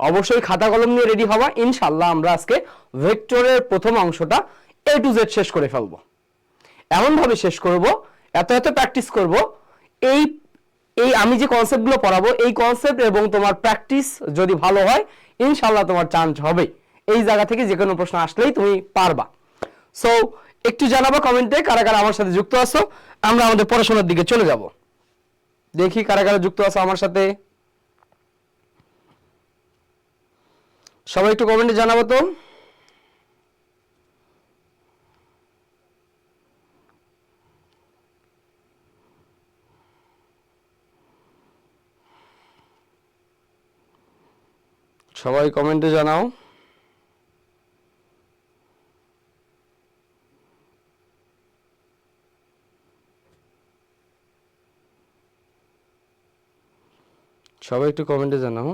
অবশ্যই খাতা কলম নিয়ে রেডি হওয়া। ইনশাআল্লাহ আমরা আজকে ভেক্টরের প্রথম অংশটা A to Z শেষ করে ফেলবো। এমন ভাবে শেষ করব, এত প্র্যাকটিস করব, এই এই আমি যে কনসেপ্টগুলো পড়াবো এই কনসেপ্ট এবং তোমার প্র্যাকটিস যদি ভালো হয় ইনশাআল্লাহ তোমার চান্স হবে এই জায়গা থেকে যে কোনো প্রশ্ন আসলেই তুমি পারবা। সো একটু জানাবো কমেন্টে কারা কারা আমার সাথে যুক্ত আছো। আমরা আমাদের পড়াশোনার দিকে চলে যাব। দেখি কারা কারা যুক্ত আছো আমার সাথে, সবাই একটু কমেন্টে জানাবো তো। সবাই কমেন্টে জানাও। সবাই একটু কমেন্টে জানাও।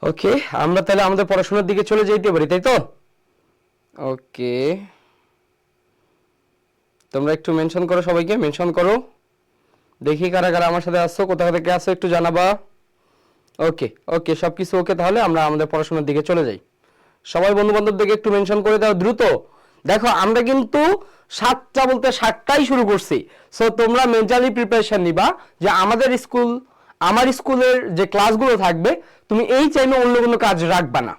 ওকে, আমরা তাহলে আমাদের পড়াশোনার দিকে চলে যেতে পারি, তাই তো? ওকে, তোমরা একটু মেনশন করো, সবাইকে মেনশন করো। দেখি কারা কারা আমার সাথে আসছো, কোথা থেকে আসছো একটু জানাবা। ওকে ওকে, সবকিছু ওকে, তাহলে আমরা আমাদের পড়াশোনার দিকে চলে যাই। সবাই বন্ধু বান্ধবদেরকে একটু মেনশন করে দাও দ্রুত। দেখো আমরা কিন্তু 7টা বলতে 7টাই শুরু করছি। সো তোমরা মেন্টালি প্রিপারেশন নিবা যে আমার স্কুলের যে ক্লাসগুলো থাকবে তুমি এই টাইমে অন্য কোনো কাজ রাখবা না।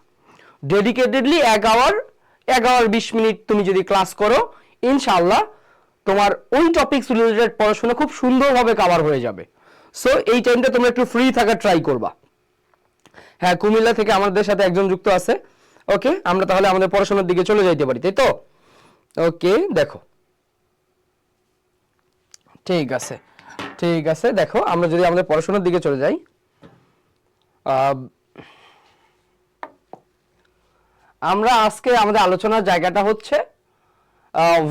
ডেডিকেটেডলি 1 আওয়ার 20 মিনিট তুমি যদি ক্লাস করো ইনশাআল্লাহ তোমার ওই টপিকস রিলেটেড পড়াশোনা খুব সুন্দরভাবে কভার হয়ে যাবে। সো এই টাইমটা তোমরা একটু ফ্রি থাকার ট্রাই করবা। হ্যাঁ, কুমিল্লা থেকে আমাদের সাথে একজন যুক্ত আছে। ওকে, আমরা তাহলে আমাদের পড়াশোনার দিকে চলে যাইতে পারি, তাই তো? ওকে, দেখো ঠিক আছে ঠিক আছে। দেখো আমরা যদি আমাদের পড়াশোনার দিকে চলে যাই, আমরা আজকে আমাদের আলোচনার জায়গাটা হচ্ছে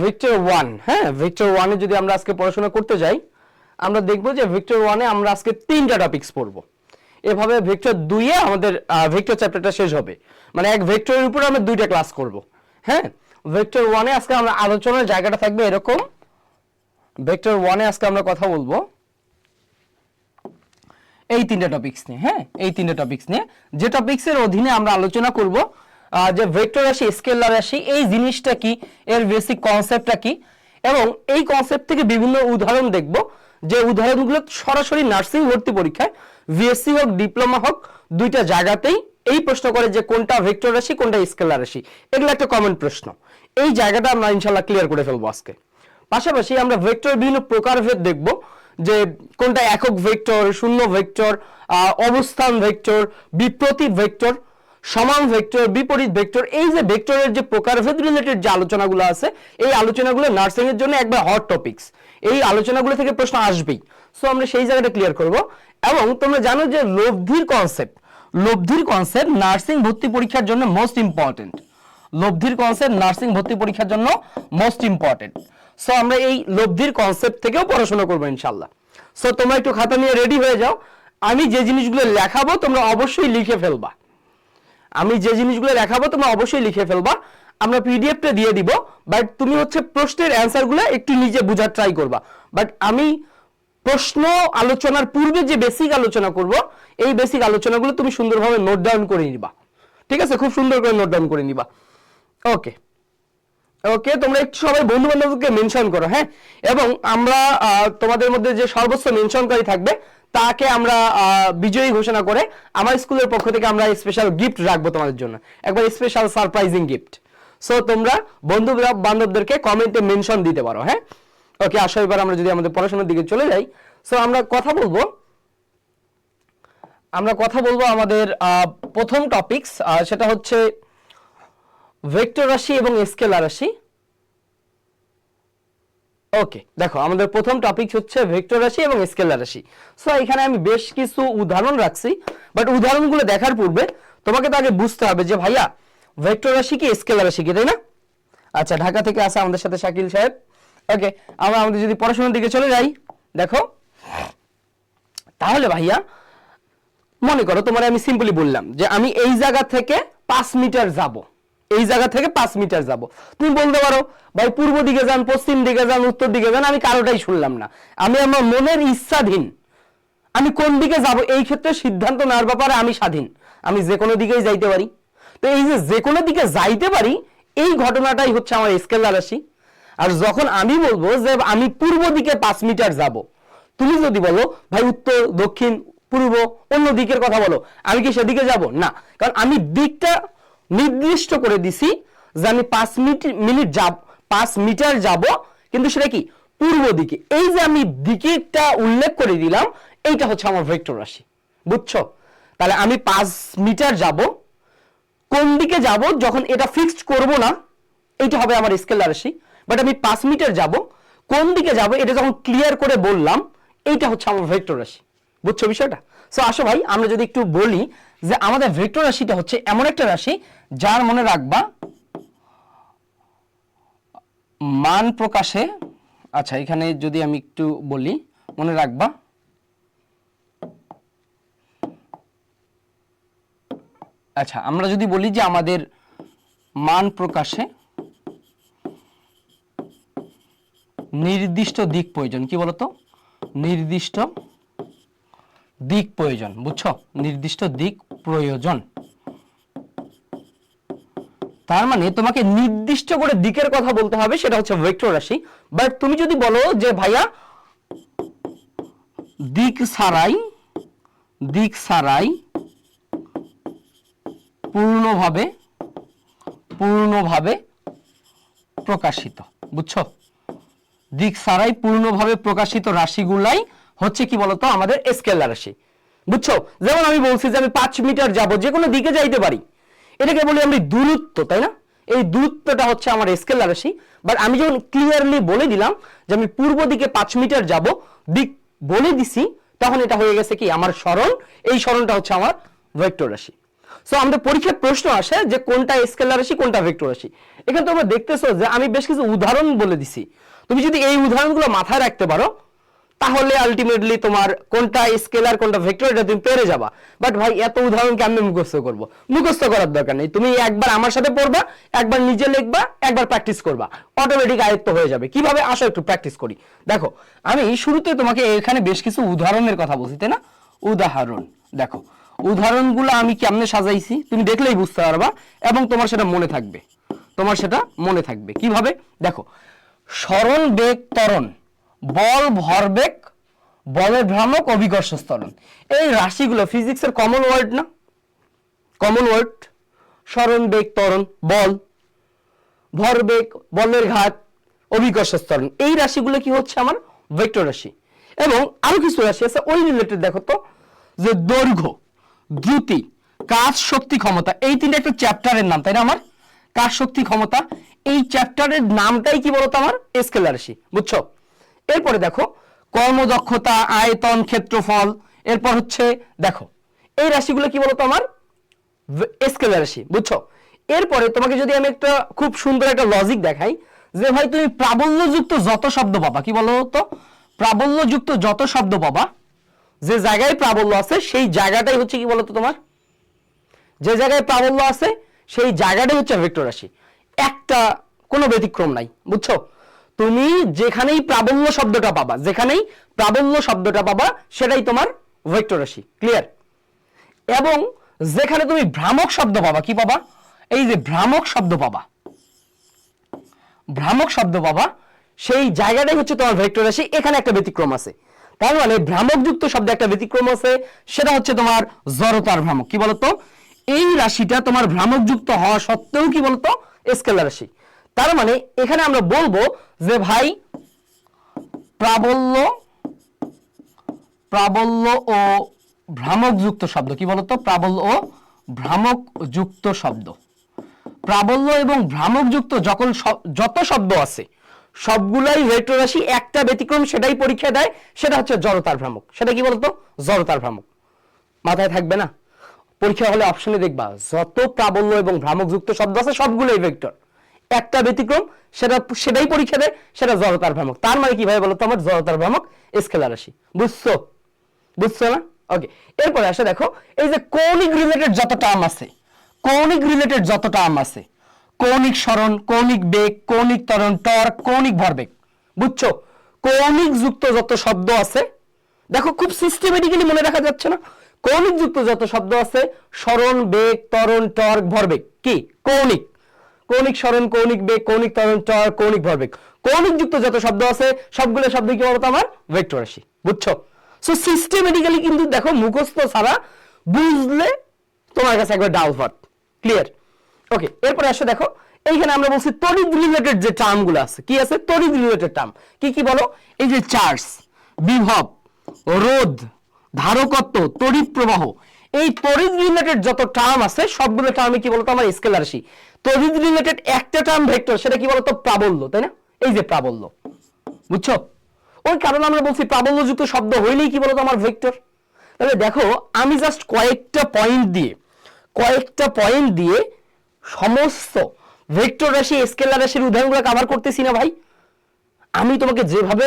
ভিক্টর 1। হ্যাঁ, ভিক্টর 1-এ যদি আমরা আজকে পড়াশোনা করতে যাই আমরা দেখব যে ভিক্টর 1-এ আমরা আজকে 3টা টপিকস পড়বো। এভাবে ভিক্টর 2-এ আমাদের ভিক্টর চ্যাপ্টারটা শেষ হবে, মানে এক ভেক্টরের উপর আমরা 2টা ক্লাস করব। হ্যাঁ, ভেক্টর 1-এ আজকে আমরা আলোচনার জায়গাটা থাকবে এরকম। ভেক্টর 1-এ আজকে আমরা কথা বলবো এই 3টা টপিকস নিয়ে। হ্যাঁ, এই 3টা টপিকস নিয়ে, যে টপিকসের অধীনে আমরা আলোচনা করব যে ভেক্টর রাশি, স্কেলার রাশি এই জিনিসটা কি, এর বেসিক কনসেপ্টটা কি, এবং এই কনসেপ্ট থেকে বিভিন্ন উদাহরণ দেখব যে উদাহরণগুলো সরাসরি নার্সিং ভর্তি পরীক্ষায় ভিএসসি হোক ডিপ্লোমা হোক দুইটা জায়গাতেই এই প্রশ্ন করে যে কোনটা ভেক্টর রাশি কোনটা স্কেলার রাশি। এগুলো একটা কমন প্রশ্ন। এই জায়গাটা আমরা ইনশাআল্লাহ ক্লিয়ার করে ফেলবো আজকে। পাশাপাশি আমরা ভেক্টরের বিভিন্ন প্রকারভেদ দেখব যে কোনটা একক ভেক্টর, শূন্য ভেক্টর, অবস্থান ভেক্টর, বিপ্রতীপ ভেক্টর, সমান ভেক্টর, বিপরীত ভেক্টর। এই যে ভেক্টরের যে প্রকারভেদ রিলেটেড যে আলোচনাগুলো আছে এই আলোচনাগুলো নার্সিং এর জন্য একবার হট টপিকস। এই আলোচনাগুলো থেকে প্রশ্ন আসবেই। সো আমরা সেই জায়গাটা ক্লিয়ার করব। এবং তোমরা জানো যে লব্ধির কনসেপ্ট নার্সিং ভর্তি পরীক্ষার জন্য মোস্ট ইম্পর্টেন্ট। লব্ধির কনসেপ্ট নার্সিং ভর্তি পরীক্ষার জন্য মোস্ট ইম্পর্টেন্ট। সো আমরা এই লব্ধির কনসেপ্ট থেকেও পড়াশোনা করবো ইনশাআল্লাহ। সো তোমরা একটু খাতা নিয়ে রেডি হয়ে যাও। আমি যে জিনিসগুলো লেখাবো তোমরা অবশ্যই লিখে ফেলবা। আমরা পিডিএফটা দিয়ে দিব, বাট তুমি হচ্ছে প্রশ্নের অ্যান্সারগুলো একটু নিজে বোঝার ট্রাই করবা। বাট আমি প্রশ্ন আলোচনার পূর্বে যে বেসিক আলোচনা করব এই বেসিক আলোচনাগুলো তুমি সুন্দরভাবে নোট ডাউন করে নিবা। ঠিক আছে, খুব সুন্দর করে নোট ডাউন করে নিবা। ওকে ওকে, তোমরা একটু সবাই বন্ধু বান্ধবকে মেনশন করো। হ্যাঁ, এবং আমরা তোমাদের মধ্যে যে সর্বোচ্চ মেনশনকারী থাকবে তাকে আমরা বিজয়ী ঘোষণা করে আমার স্কুলের পক্ষ থেকে আমরা স্পেশাল গিফট রাখবো তোমাদের জন্য, একবার স্পেশাল সারপ্রাইজিং গিফট। সো তোমরা বন্ধু বান্ধবদেরকে কমেন্টে মেনশন দিতে পারো। হ্যাঁ, ওকে, আসো এবার আমরা যদি আমাদের পড়াশোনার দিকে চলে যাই। সো আমরা কথা বলবো আমাদের প্রথম টপিকস, সেটা হচ্ছে ভেক্টর রাশি এবং স্কেলার রাশি। ওকে, দেখো আমাদের প্রথম টপিক হচ্ছে ভেক্টর রাশি এবং স্কেলার রাশি। সো এখানে আমি বেশ কিছু উদাহরণ রাখছি, বাট উদাহরণগুলো দেখার পূর্বে তোমাকে তো আগে বুঝতে হবে যে ভাইয়া ভেক্টর রাশি কি স্কেলার রাশি কি, তাই না? আচ্ছা, ঢাকা থেকে আসা আমাদের সাথে শাকিল সাহেব। ওকে, আমরা আমাদের যদি পড়াশোনার দিকে চলে যাই, দেখো তাহলে ভাইয়া মনে করো তোমার আমি সিম্পলি বললাম যে আমি এই জায়গা থেকে 5 মিটার যাব, এই জায়গা থেকে 5 মিটার যাব। তুমি বলতে পারো ভাই পূর্ব দিকে যান, পশ্চিম দিকে যান, উত্তর দিকে যান, আমি কারোটাই শুনলাম না। আমি আমার মনের ইচ্ছাধীন আমি কোন দিকে যাব এই ক্ষেত্রে সিদ্ধান্ত নেওয়ার ব্যাপারে আমি স্বাধীন, আমি যে কোনো দিকেই যাইতে পারি। তো এই যে কোনো দিকে যাইতে পারি এই ঘটনাটাই হচ্ছে আমার স্কেলার রাশি। আর যখন আমি বলবো যে আমি পূর্ব দিকে 5 মিটার যাব, তুমি যদি বলো ভাই উত্তর, দক্ষিণ, পূর্ব, অন্য দিকের কথা বলো, আমি কি সেদিকে যাব না? কারণ আমি দিকটা নির্দিষ্ট করে দিছি যে আমি 5 মিটার যাব, কিন্তু সেটা কি পূর্ব দিকে। এই যে আমি দিকটা উল্লেখ করে দিলাম, এইটা হচ্ছে আমার ভেক্টর রাশি, বুঝছো? তাহলে আমি 5 মিটার যাব, কোন দিকে যাব যখন এটা ফিক্সড করব না, এটা হবে আমার স্কেলার রাশি। বাট আমি 5 মিটার যাব, কোন দিকে যাব এটা যখন ক্লিয়ার করে বললাম, এইটা হচ্ছে আমার ভেক্টর রাশি, বুঝছো বিষয়টা? সো আসো ভাই আমরা যদি একটু বলি যে আমাদের ভেক্টর রাশিটা হচ্ছে এমন একটা রাশি যার মনে রাখবা মান প্রকাশে, আচ্ছা এখানে যদি আমি একটু বলি, মনে রাখবা আচ্ছা আমরা যদি বলি যে আমাদের মান প্রকাশে নির্দিষ্ট দিক প্রয়োজন, কি বলতো? নির্দিষ্ট দিক প্রয়োজন, বুঝছো? নির্দিষ্ট দিক প্রয়োজন, তার মানে তোমাকে নির্দিষ্ট করে দিকের কথা বলতে হবে, সেটা হচ্ছে ভেক্টর রাশি। বাট তুমি যদি বলো যে ভাইয়া দিক ছাড়াই পূর্ণভাবে প্রকাশিত, বুঝছো? দিক ছাড়াই পূর্ণভাবে প্রকাশিত রাশিগুলাই হচ্ছে কি বলতো আমাদের স্কেলার রাশি, বুঝছো? যেমন আমি বলছি যে আমি 5 মিটার যাব, যে কোনো দিকে যাইতে পারি, এটাকে বলি আমরা দূরত্ব, তাই না? এই দূরত্বটা হচ্ছে আমার স্কেলার রাশি। বাট আমি যখন ক্লিয়ারলি বলে দিলাম যে আমি পূর্ব দিকে 5 মিটার যাব, দিক বলে দিছি, তখন এটা হয়ে গেছে কি আমার সরণ, এই সরণটা হচ্ছে আমার ভেক্টর রাশি। সো আমাদের পরীক্ষার প্রশ্ন আসে যে কোনটা স্কেলার রাশি কোনটা ভেক্টর রাশি। এখানে তোমরা দেখতেছো যে আমি বেশ কিছু উদাহরণ বলে দিছি, তুমি যদি এই উদাহরণগুলো মাথায় রাখতে পারো তাহলে আলটিমেটলি তোমার কোনটা স্কেলার কোনটা ভেক্টর এটা তুমি পেরে যাবা। বাট ভাই এত উদাহরণ কেমনে মুখস্থ করব? মুখস্থ করার দরকার নেই, তুমি একবার আমার সাথে পড়বা, একবার নিজে লিখবা, একবার প্র্যাকটিস করবা, অটোমেটিক আয়ত্ত হয়ে যাবে। কিভাবে? আসো একটু প্র্যাকটিস করি। দেখো আমি শুরুতে তোমাকে এখানে বেশ কিছু উদাহরণের কথা বলছি, তাই না? উদাহরণ, দেখো উদাহরণগুলো আমি কেমনে সাজাইছি তুমি দেখলেই বুঝতে পারবা এবং তোমার সেটা মনে থাকবে। কিভাবে? দেখো সরণ, বেগ, ত্বরণ, বল, ভরবেগ, বলের ভ্রামক, অভিকর্ষ ত্বরণ, এই রাশিগুলো ফিজিক্সের কমন ওয়ার্ড না? Common word. সরণ, বেগ, ত্বরণ, বল, ভরবেগ, বলের ঘাত, অভিকর্ষ ত্বরণ, এই রাশিগুলো কি হচ্ছে আমার ভেক্টর রাশি। এবং আরো কিছু রাশি আছে ওই রিলেটেড, দেখো তো যে দৈর্ঘ্য, দ্রুতি, কাজ, শক্তি, ক্ষমতা, এই তিনটা একটা চ্যাপ্টারের নাম, তাই না? আমার কাজ, শক্তি, ক্ষমতা, এই চ্যাপ্টারের নামটাই কি বলতো আমার স্কেলার রাশি, বুঝছো? এরপরে দেখো কর্মদক্ষতা, আয়তন, ক্ষেত্রফল, এরপর হচ্ছে দেখো এই রাশিগুলো কি বলতো আমার স্কেলার রাশি, বুঝছো? এরপরে তোমাকে যদি আমি একটা খুব সুন্দর একটা লজিক দেখাই যে ভাই তুমি প্রাবল্যযুক্ত যত শব্দ পাবা, কি বলো তো? প্রাবল্যযুক্ত যত শব্দ পাবা, যে জায়গায় প্রাবল্য আছে সেই জায়গাটাই হচ্ছে কি বলতো তোমার, যে জায়গায় প্রাবল্য আছে সেই জায়গাটাই হচ্ছে ভেক্টর রাশি, একটা কোনো ব্যতিক্রম নাই, বুঝছো? তুমি যেখানেই প্রাবল্য শব্দটা পাবা সেটাই তোমার ভেক্টর রাশি, ক্লিয়ার? এবং যেখানে তুমি ভ্রামক শব্দ পাবা, কি পাবা? এই যে ভ্রামক শব্দ পাবা সেই জায়গাটাই হচ্ছে তোমার ভেক্টর রাশি, এখানে একটা ব্যতিক্রম আছে। তার মানে ভ্রামকযুক্ত শব্দে একটা ব্যতিক্রম আছে, সেটা হচ্ছে তোমার জড়তার ভ্রামক, কি বলতো? এই রাশিটা তোমার ভ্রামকযুক্ত হওয়া সত্ত্বেও কি বলতো স্কেলার রাশি। তার মানে এখানে আমরা বলবো যে ভাই প্রাবল্য ও ভ্রামকযুক্ত শব্দ, কি বলতো? প্রাবল্য ও ভ্রামকযুক্ত শব্দ, প্রাবল্য এবং ভ্রামকযুক্ত যত শব্দ আছে সবগুলাই ভেক্টর রাশি, একটা ব্যতিক্রম, সেটাই পরীক্ষা দেয়, সেটা হচ্ছে জড়তার ভ্রামক। সেটা কি বলতো? জড়তার ভ্রামক। মাথায় থাকবে না? পরীক্ষা হলে অপশনে দেখবা যত প্রাবল্য এবং ভ্রামক যুক্ত শব্দ আছে সবগুলোই ভেক্টর, একটা ব্যতিক্রম, সেটাই পরীক্ষা দেয়, সেটা জড়তার ভ্রামক। তার মানে কিভাবে বলতো? আমার জড়তার ভ্রামক স্কেলার রাশি। বুঝছো না? ওকে, এরপরে আসে দেখো এই যে কৌণিক রিলেটেড যত টার্ম আছে, কৌণিক সরণ, কৌণিক বেগ, কৌণিক ত্বরণ, টর্ক, কৌণিক ভরবেগ, বুঝছো? কৌণিক যুক্ত যত শব্দ আছে, দেখো খুব সিস্টেমেটিক্যালি মনে রাখা যাচ্ছে না? কৌণিক যুক্ত যত শব্দ আছে, সরণ, বেগ, ত্বরণ, টর্ক, ভরবেগ, কি কৌণিক? কৌণিক সরণ, কৌণিক বেগ, কৌণিক ত্বরণ, টর্ক, কৌণিক ভরবেগ, কৌণিক যুক্ত যত শব্দ আছে সবগুলো শব্দ কি বলতো? আমার ভেক্টর রাশি। বুঝছো? সো সিস্টেমেটিক্যালি কিন্তু দেখো মুখস্থ ছাড়া বুঝলে তোমার কাছে একবার ডাউট। ক্লিয়ার? ওকে, এরপরে আসো দেখো এইখানে আমরা বলছি তড়িৎ রিলেটেড যে টার্মগুলো আছে, কি আছে? তড়িৎ রিলেটেড টার্ম কি কি বলো? এই যে চার্জ, বিভব, রোধ, ধারকত্ব, তড়িৎ প্রবাহ, এই তড়িৎ রিলেটেড যত টার্ম আছে সবগুলো টার্মে কি বলতো? আমার স্কেলার রাশি। তড়িৎ রিলেটেড একটা টার্ম ভেক্টর, সেটা কি বলতো? প্রাবল্য, তাই না? এই যে প্রাবল্য, বুঝছো? ওই কারণ আমরা বলছি প্রাবল্যযুক্ত শব্দ হইলেই কি বলতো? আমার ভেক্টর। তাহলে দেখো আমি জাস্ট কয়েকটা পয়েন্ট দিয়ে সমস্ত ভেক্টর রাশি, স্কেলার রাশির উদাহরণগুলো কভার করতেছি না ভাই? আমি তোমাকে যেভাবে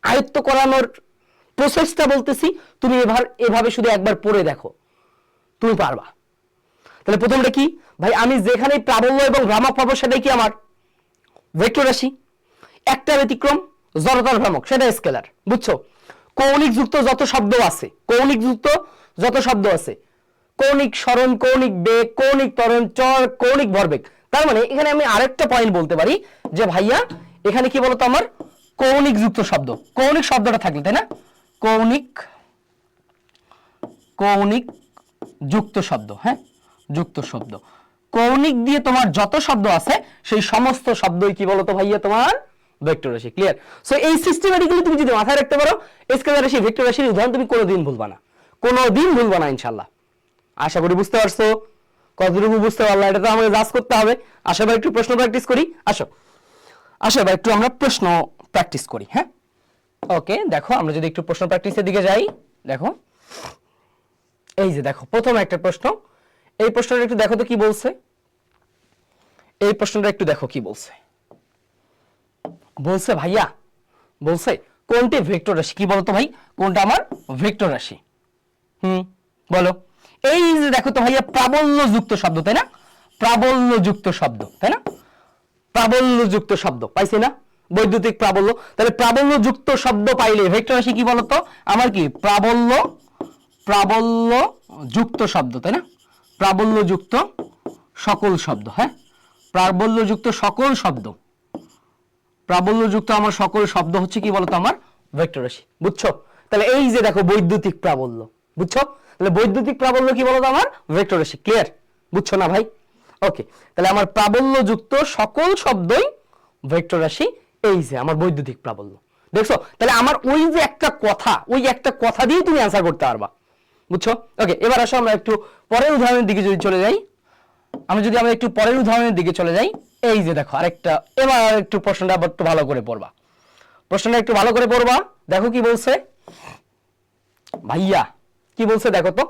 আয়ত্ত করানোর প্রসেসটা বলতেছি, তুমি এভাবে শুধু একবার পড়ে দেখো, তুমি পারবা। তাহলে প্রথমটা কি ভাই? আমি যেখানে প্রাবল্য এবং ভ্রামক পাবো সেটাই কি আমার ভেক্টর রাশি। একটা ব্যতিক্রম, জড়তার ভ্রামক, সেটা স্কেলার। বুঝছো? কৌণিক যুক্ত যত শব্দ আছে, কৌণিক সরণ, কৌণিক বেগ, কৌণিক ত্বরণ, টর্ক, কৌণিক ভরবেগ। তার মানে এখানে আমি আরেকটা পয়েন্ট বলতে পারি যে ভাইয়া এখানে কি বলতো? আমার কৌণিক যুক্ত শব্দ, কৌণিক শব্দটা থাকলে, তাই না? কৌণিক যুক্ত শব্দ, হ্যাঁ, যুক্ত শব্দ, কৌণিক দিয়ে তোমার যত শব্দ আছে সেই সমস্ত শব্দই কি বলতো ভাইয়া? তোমার ভেক্টর রাশি। ক্লিয়ার? সো এই সিস্টেমেটিক্যালি তুমি যদি মাথায় রাখতে পারো, স্কেলার রাশি, ভেক্টর রাশির উদাহরণ তুমি কোনোদিন ভুলবা না, ইনশাআল্লাহ। আশা করি বুঝতে পারছো। কতটুকু বুঝতে পারলা এটা তো আমাকে জাজ করতে হবে। আসো ভাই একটু প্রশ্ন প্র্যাকটিস করি। আসো ভাই একটু আমরা প্রশ্ন প্র্যাকটিস করি। হ্যাঁ, ওকে, দেখো আমরা যদি একটু প্রশ্ন প্র্যাকটিসের দিকে যাই, দেখো এই যে দেখো প্রথম একটা প্রশ্ন, এই প্রশ্নটা একটু দেখো তো কি বলছে। বলছে ভাইয়া, বলছে কোনটি ভেক্টর রাশি? কি বলতো ভাই, কোনটা আমার ভেক্টর রাশি? বলো। এই যে দেখো তো ভাইয়া প্রাবল্য যুক্ত শব্দ, তাই না? প্রাবল্যযুক্ত শব্দ পাইছি না? বৈদ্যুতিক প্রাবল্য। তাহলে প্রাবল্যযুক্ত শব্দ পাইলে ভেক্টর রাশি কি বলতো? আমার কি প্রাবল্যযুক্ত শব্দ, তাই না? প্রাবল্যযুক্ত সকল শব্দ, হ্যাঁ, প্রাবল্যযুক্ত আমার সকল শব্দ হচ্ছে কি বলতো? আমার ভেক্টর রাশি। বুঝছো? তাহলে এই যে দেখো বৈদ্যুতিক প্রাবল্য, বুঝছো? তাহলে বৈদ্যুতিক প্রাবল্য কি বলতো? আমার ভেক্টর রাশি। ক্লিয়ার? বুঝছো না ভাই? ওকে, তাহলে আমার প্রাবল্যযুক্ত সকল শব্দই ভেক্টর রাশি। এই যে আমার বৈদ্যুতিক প্রাবল্য, দেখছো? তাহলে আমার ওই একটা কথা দিয়ে তুমি অ্যান্সার করতে পারবা। বুঝছো? ওকে, এবার আসো আমরা একটু পরের উদাহরণের দিকে চলে যাই। এই যে দেখো আরেকটা, এবার একটু প্রশ্নটা একটু ভালো করে পড়বা। দেখো কি বলছে ভাইয়া, কি বলছে দেখো তো,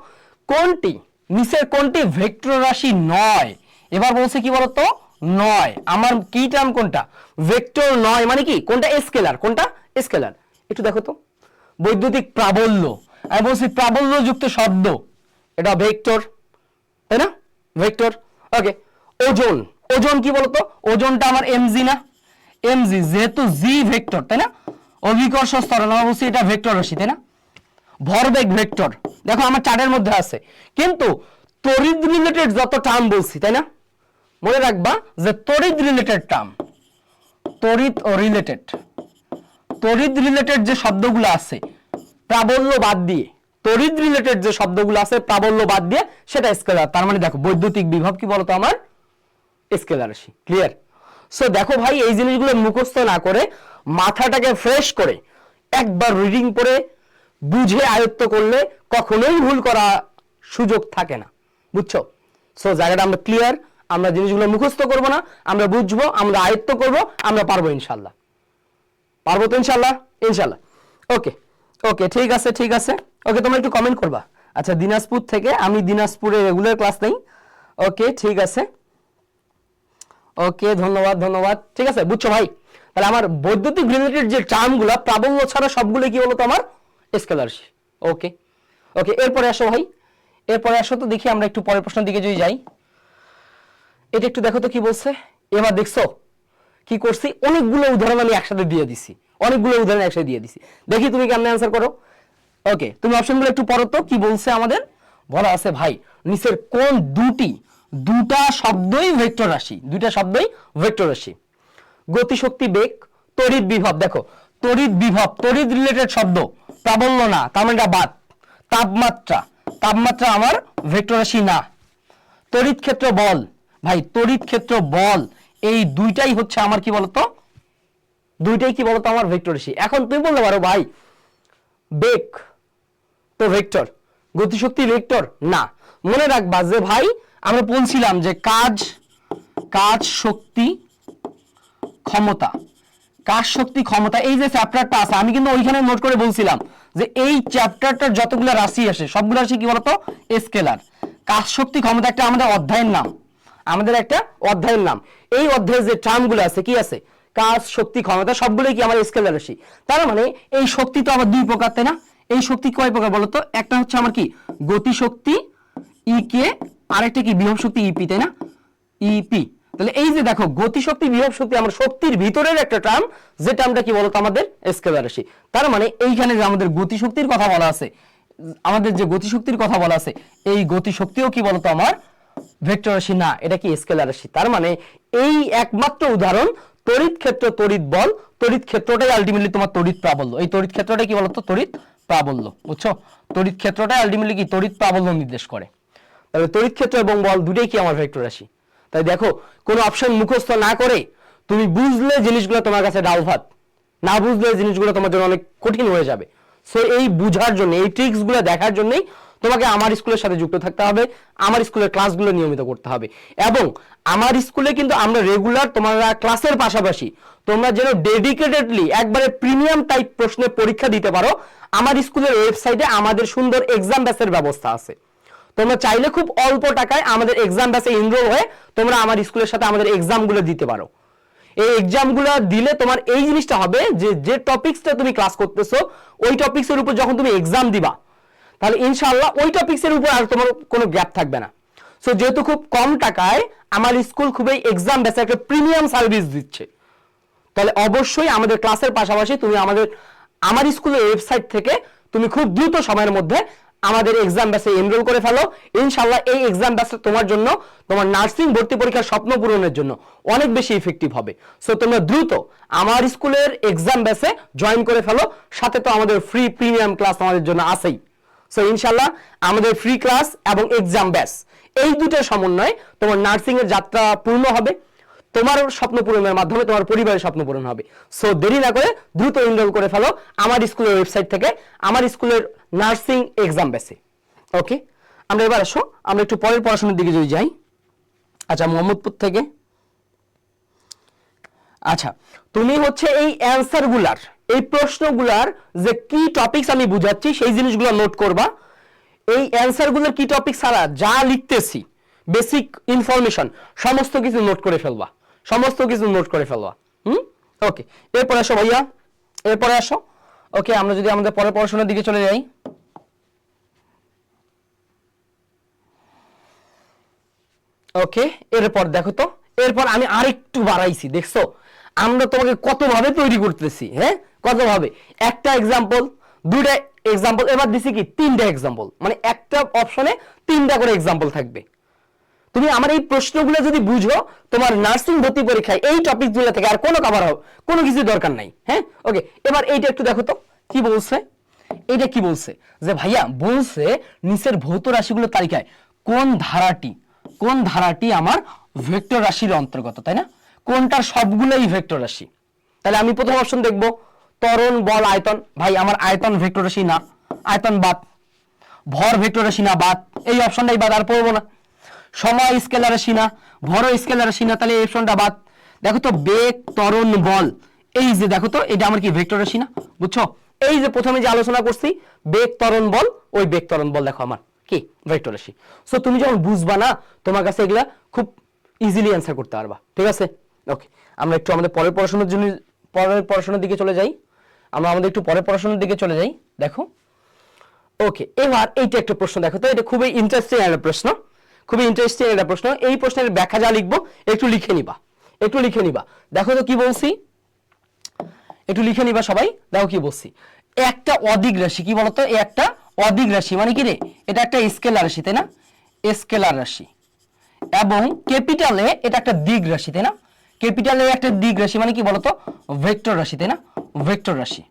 নিচের কোনটি ভেক্টর রাশি নয়? এবার বলছে কি বলতো? নয়। আমার কি টার্ম? কোনটা ভেক্টর নয় মানে কি? কোনটা স্কেলার। একটু দেখো তো, বৈদ্যুতিক প্রাবল্য, আমি বলছি প্রাবল্যযুক্ত শব্দ, এটা ভেক্টর, তাই না? ভেক্টর। ওকে, ওজন কি বলতো? ওজনটা আমার এমজি না? এমজি, যেহেতু জি ভেক্টর, তাই না? অভিকর্ষ ত্বরণ, আমরা বলছি এটা ভেক্টর রাশি, তাই না? ভরবেগ ভেক্টর, দেখো আমার চার্টের মধ্যে আছে। কিন্তু তড়িৎ রিলেটেড যত টার্ম বলছি, তাই না? মনে রাখবা যে তড়িৎ রিলেটেড যে শব্দগুলো আছে প্রাবল্য বাদ দিয়ে, সেটা স্কেলার। তার মানে দেখো বৈদ্যুতিক বিভব কি বলতো? আমার স্কেলার রাশি। ক্লিয়ার? সো দেখো ভাই, এই জিনিসগুলো মুখস্থ না করে মাথাটাকে ফ্রেশ করে একবার রিডিং পড়ে বুঝে আয়ত্ত করলে কখনোই ভুল করা সুযোগ থাকে না। বুঝছো? সো জায়গাটা আমরা ক্লিয়ার। আমরা জিনিসগুলো মুখস্থ করব না, আমরা বুঝবো, আমরা আয়ত্ত করব, আমরা পারবো ইনশাল্লাহ। পারবো তো ইনশাআল্লাহ? ইনশাআল্লাহ। ওকে ওকে, ঠিক আছে ঠিক আছে। ওকে, তোমরা একটু কমেন্ট করবা। আচ্ছা, দিনাজপুর থেকে, আমি দিনাজপুরে রেগুলার ক্লাস নেই। ওকে, ঠিক আছে। ওকে, ধন্যবাদ ধন্যবাদ। ঠিক আছে, বুঝছো ভাই? তাহলে আমার বৈদ্যুতিক রিলেটেড যে টার্মগুলো, প্রাবল্য ছাড়া সবগুলো কি বলতো আমার স্কেলার রাশি। ওকে ওকে, এরপরে আসো ভাই, এরপরে আসো তো দেখি আমরা একটু পরের প্রশ্নের দিকে যদি যাই। এটা একটু দেখো তো কি বলছে। এবার দেখছো কি করছি, অনেকগুলো উদাহরণ আমি একসাথে দিয়ে দিছি, অনেকগুলো উদাহরণ একসাথে দিয়ে দিছি। দেখি তুমি কেমনে অ্যান্সার করো। ওকে, তুমি অপশনগুলো একটু পড়ো তো কি বলছে আমাদের। বলা আছে ভাই নিচের কোন দুটা শব্দই ভেক্টর রাশি, দুইটা শব্দই ভেক্টর রাশি। গতিশক্তি, বেগ, তড়িৎ বিভব। দেখো তড়িৎ বিভব, তড়িৎ রিলেটেড শব্দ, প্রাবল্য না, তার মানে বাদ। তাপমাত্রা, তাপমাত্রা আমার ভেক্টর রাশি না। তড়িৎ ক্ষেত্র, বল, ভাই তড়িৎ ক্ষেত্র, বল, এই দুইটাই হচ্ছে আমার কি বলতো, দুইটাই কি বলতো আমার ভেক্টর রাশি। এখন তুমি বলতে পারো ভাই বেগ তো ভেক্টর, গতিশক্তি ভেক্টর না। মনে রাখবা যে ভাই আমরা বলছিলাম যে কাজ শক্তি ক্ষমতা, কাজ শক্তি ক্ষমতা, এই যে চ্যাপ্টারটা আছে আমি কিন্তু ওইখানে নোট করে বলছিলাম যে এই চ্যাপ্টারটার যতগুলো রাশি আসে সবগুলো রাশি কি বলতো স্কেলার। কাজ শক্তি ক্ষমতা একটা আমাদের অধ্যায়ের নাম, আমাদের একটা অধ্যায়ের নাম। এই অধ্যায়ে যে টার্মগুলো আছে কি আছে, কাজ শক্তি ক্ষমতা, সবগুলোই কি আমার স্কেলার রাশি। তার মানে এই শক্তি তো আমার দুই প্রকার, তাই না? এই শক্তি কয় প্রকার বলতো? একটা হচ্ছে আমার কি গতিশক্তি ই কে, আরেকটা কি বিভব শক্তি ইপি, তাই না? ইপি। তাহলে এই যে দেখো গতিশক্তি বিভব শক্তি আমার শক্তির ভিতরের একটা টার্ম, যে টার্মটা কি বলতো আমাদের স্কেলার রাশি। তার মানে এইখানে যে আমাদের গতিশক্তির কথা বলা আছে, আমাদের যে গতিশক্তির কথা বলা আছে, এই গতিশক্তিও কি বলতো আমার ভেক্টর রাশি না, এটা কি স্কেলার রাশি। তার মানে এই একমাত্র উদাহরণ তড়িৎ ক্ষেত্র, তড়িৎ বল, তড়িৎ ক্ষেত্রটাই আলটিমেটলি তোমার তড়িৎ প্রাবল্য। এই তড়িৎ ক্ষেত্রটাই কি বলতো তড়িৎ প্রাবল্য, বুঝছো? তড়িৎ ক্ষেত্রটাই আলটিমেটলি কি তড়িৎ প্রাবল্য নির্দেশ করে। তাহলে তড়িৎ ক্ষেত্র এবং বল দুটোই কি আমার ভেক্টর রাশি। তাই দেখো কোনো অপশন মুখস্থ না করে তুমি বুঝলে জিনিসগুলো তোমার কাছে ডাল ভাত, না বুঝলে জিনিসগুলো তোমার জন্য অনেক কঠিন হয়ে যাবে। সো এই বুঝার জন্য, এই ট্রিক্সগুলো দেখার জন্যই তোমাকে আমার স্কুলের সাথে যুক্ত থাকতে হবে, আমার স্কুলের ক্লাসগুলো নিয়মিত করতে হবে। এবং আমার স্কুলে কিন্তু আমরা রেগুলার তোমরা ক্লাসের পাশাপাশি তোমরা যেন ডেডিকেটেডলি একবারে প্রিমিয়াম টাইপ প্রশ্নের পরীক্ষা দিতে পারো, আমার স্কুলের ওয়েবসাইটে আমাদের সুন্দর এক্সাম ব্যাচের ব্যবস্থা আছে। তোমরা চাইলে খুব অল্প টাকায় আমাদের এক্সাম ব্যাচে এনরোল হয়ে তোমরা আমার স্কুলের সাথে আমাদের এক্সামগুলো দিতে পারো। এই এক্সামগুলো দিলে তোমার এই জিনিসটা হবে যে যে টপিকসটা তুমি ক্লাস করতেছো ওই টপিকসের উপর যখন তুমি এক্সাম দিবা তাহলে ইনশাআল্লাহ ওই টপিকসের উপর আর তোমার কোনো গ্যাপ থাকবে না। সো যেহেতু খুব কম টাকায় আমার স্কুল খুবই এক্সাম ব্যাচে একটা প্রিমিয়াম সার্ভিস দিচ্ছে, তাহলে অবশ্যই আমাদের ক্লাসের পাশাপাশি তুমি আমার স্কুলের ওয়েবসাইট থেকে তুমি খুব দ্রুত সময়ের মধ্যে আমাদের এক্সাম ব্যাচে এনরোল করে ফেলো। ইনশাআল্লাহ এই এক্সাম ব্যাচটা তোমার জন্য, তোমার নার্সিং ভর্তি পরীক্ষার স্বপ্ন পূরণের জন্য অনেক বেশি ইফেক্টিভ হবে। সো তোমরা দ্রুত আমার স্কুলের এক্সাম ব্যাচে জয়েন করে ফেলো, সাথে তো আমাদের ফ্রি প্রিমিয়াম ক্লাস আমাদের জন্য আছেই। সো ইনশাআল্লাহ আমাদের ফ্রি ক্লাস এবং এক্সাম ব্যাচ এই দুটোর সমন্বয়ে তোমার নার্সিং এর যাত্রা পূর্ণ হবে, তোমার স্বপ্ন পূরণের মাধ্যমে তোমার পরিবারের স্বপ্ন পূরণ হবে। সো দেরি না করে দ্রুত এনরোল করে ফেলো আমার স্কুলের ওয়েবসাইট থেকে আমার স্কুলের নার্সিং এক্সাম ব্যাচে। ওকে, আমরা এবার আসো আমরা একটু পরের পড়াশোনার দিকে যদি যাই। আচ্ছা, মোহাম্মদপুর থেকে। আচ্ছা, তুমি হচ্ছে এই অ্যান্সারগুলার, এই প্রশ্নগুলার যে কি টপিকস আমি বুঝাচ্ছি সেই জিনিসগুলো নোট করবা। এই অ্যান্সারগুলোর কি টপিক ছাড়া যা লিখতেছি বেসিক ইনফরমেশন সমস্ত কিছু নোট করে ফেলবা, সমস্ত কিছু নোট করে ফেলবা। ওকে, এরপরে আসো ভাইয়া, এরপরে আসো। ওকে, আমরা যদি আমাদের পরের পড়াশোনার দিকে চলে যাই। ওকে, এরপর দেখো তো, এরপর আমি আরেকটু বাড়াইছি, দেখছো আমরা তোমাকে কতভাবে তৈরি করতেছি। হ্যাঁ, কতভাবে, একটা এক্সাম্পল, দুইটা এক্সাম্পল, এবার দিছি কি তিনটা এক্সাম্পল, মানে একটা অপশনে তিনটা করে এক্সাম্পল থাকবে। তুমি আমার এই প্রশ্নগুলো যদি বুঝো তোমার নার্সিং ভর্তি পরীক্ষায় এই টপিকগুলো থেকে আর কোনো কভার হবে কোনো কিছু দরকার নাই। হ্যাঁ, ওকে, এবার এইটা একটু দেখো তো কি বলছে। এইটা কি বলছে যে ভাইয়া বলছে নিচের ভৌত রাশিগুলোর তালিকায় কোন ধারাটি আমার ভেক্টর রাশির অন্তর্গত, তাই না? কোনটার সবগুলোই ভেক্টর রাশি। তাহলে আমি প্রথম অপশন দেখব ত্বরণ, বল, আয়তন। ভাই আমার আয়তন ভেক্টর রাশি না, আয়তন বাদ। ভর ভেক্টর রাশি না, বাদ, এই অপশনটাই বাদ, আর পড়বো না। সময় স্কেলার রাশি না, ভর স্কেলার রাশি না, তাহলে এই অপশনটা বাদ। দেখো তো বেগ, ত্বরণ, বল এই যে দেখো তো এটা আমার কি ভেক্টর রাশি না, বুঝছো? এই যে প্রথমে যে আলোচনা করছি বেগ ত্বরণ বল, ওই বেগ ত্বরণ বল দেখো আমার কি ভেক্টর রাশি। সো তুমি যখন বুঝবা না তোমার কাছে এগুলা খুব ইজিলি অ্যান্সার করতে পারবা, ঠিক আছে? ওকে, আমরা একটু আমাদের পরের পড়াশোনার দিকে চলে যাই। আমরা আমাদের একটু পরের পড়াশোনার দিকে চলে যাই। দেখো, ওকে, এবার এইটা একটা প্রশ্ন দেখো তো, এটা খুবই ইন্টারেস্টিং একটা প্রশ্ন, খুবই ইন্টারেস্টিং একটা প্রশ্ন। এই প্রশ্নের ব্যাখ্যা যা লিখবো একটু লিখে নিবা, একটু লিখে নিবা। দেখো তো কি বলছি, একটু লিখে নিবা সবাই। দেখো কি বলছি, একটা অদিক রাশি, কি বলতো, একটা অদিক রাশি মানে কি রে, এটা একটা স্কেলার রাশি, তাই না? স্কেলার রাশি, এবং ক্যাপিটালে এটা একটা দিক রাশি, তাই না? ক্যাপিটালে একটা দিক রাশি মানে কি বলতো, ভেক্টর রাশি, তাই না? ভেক্টর রাশি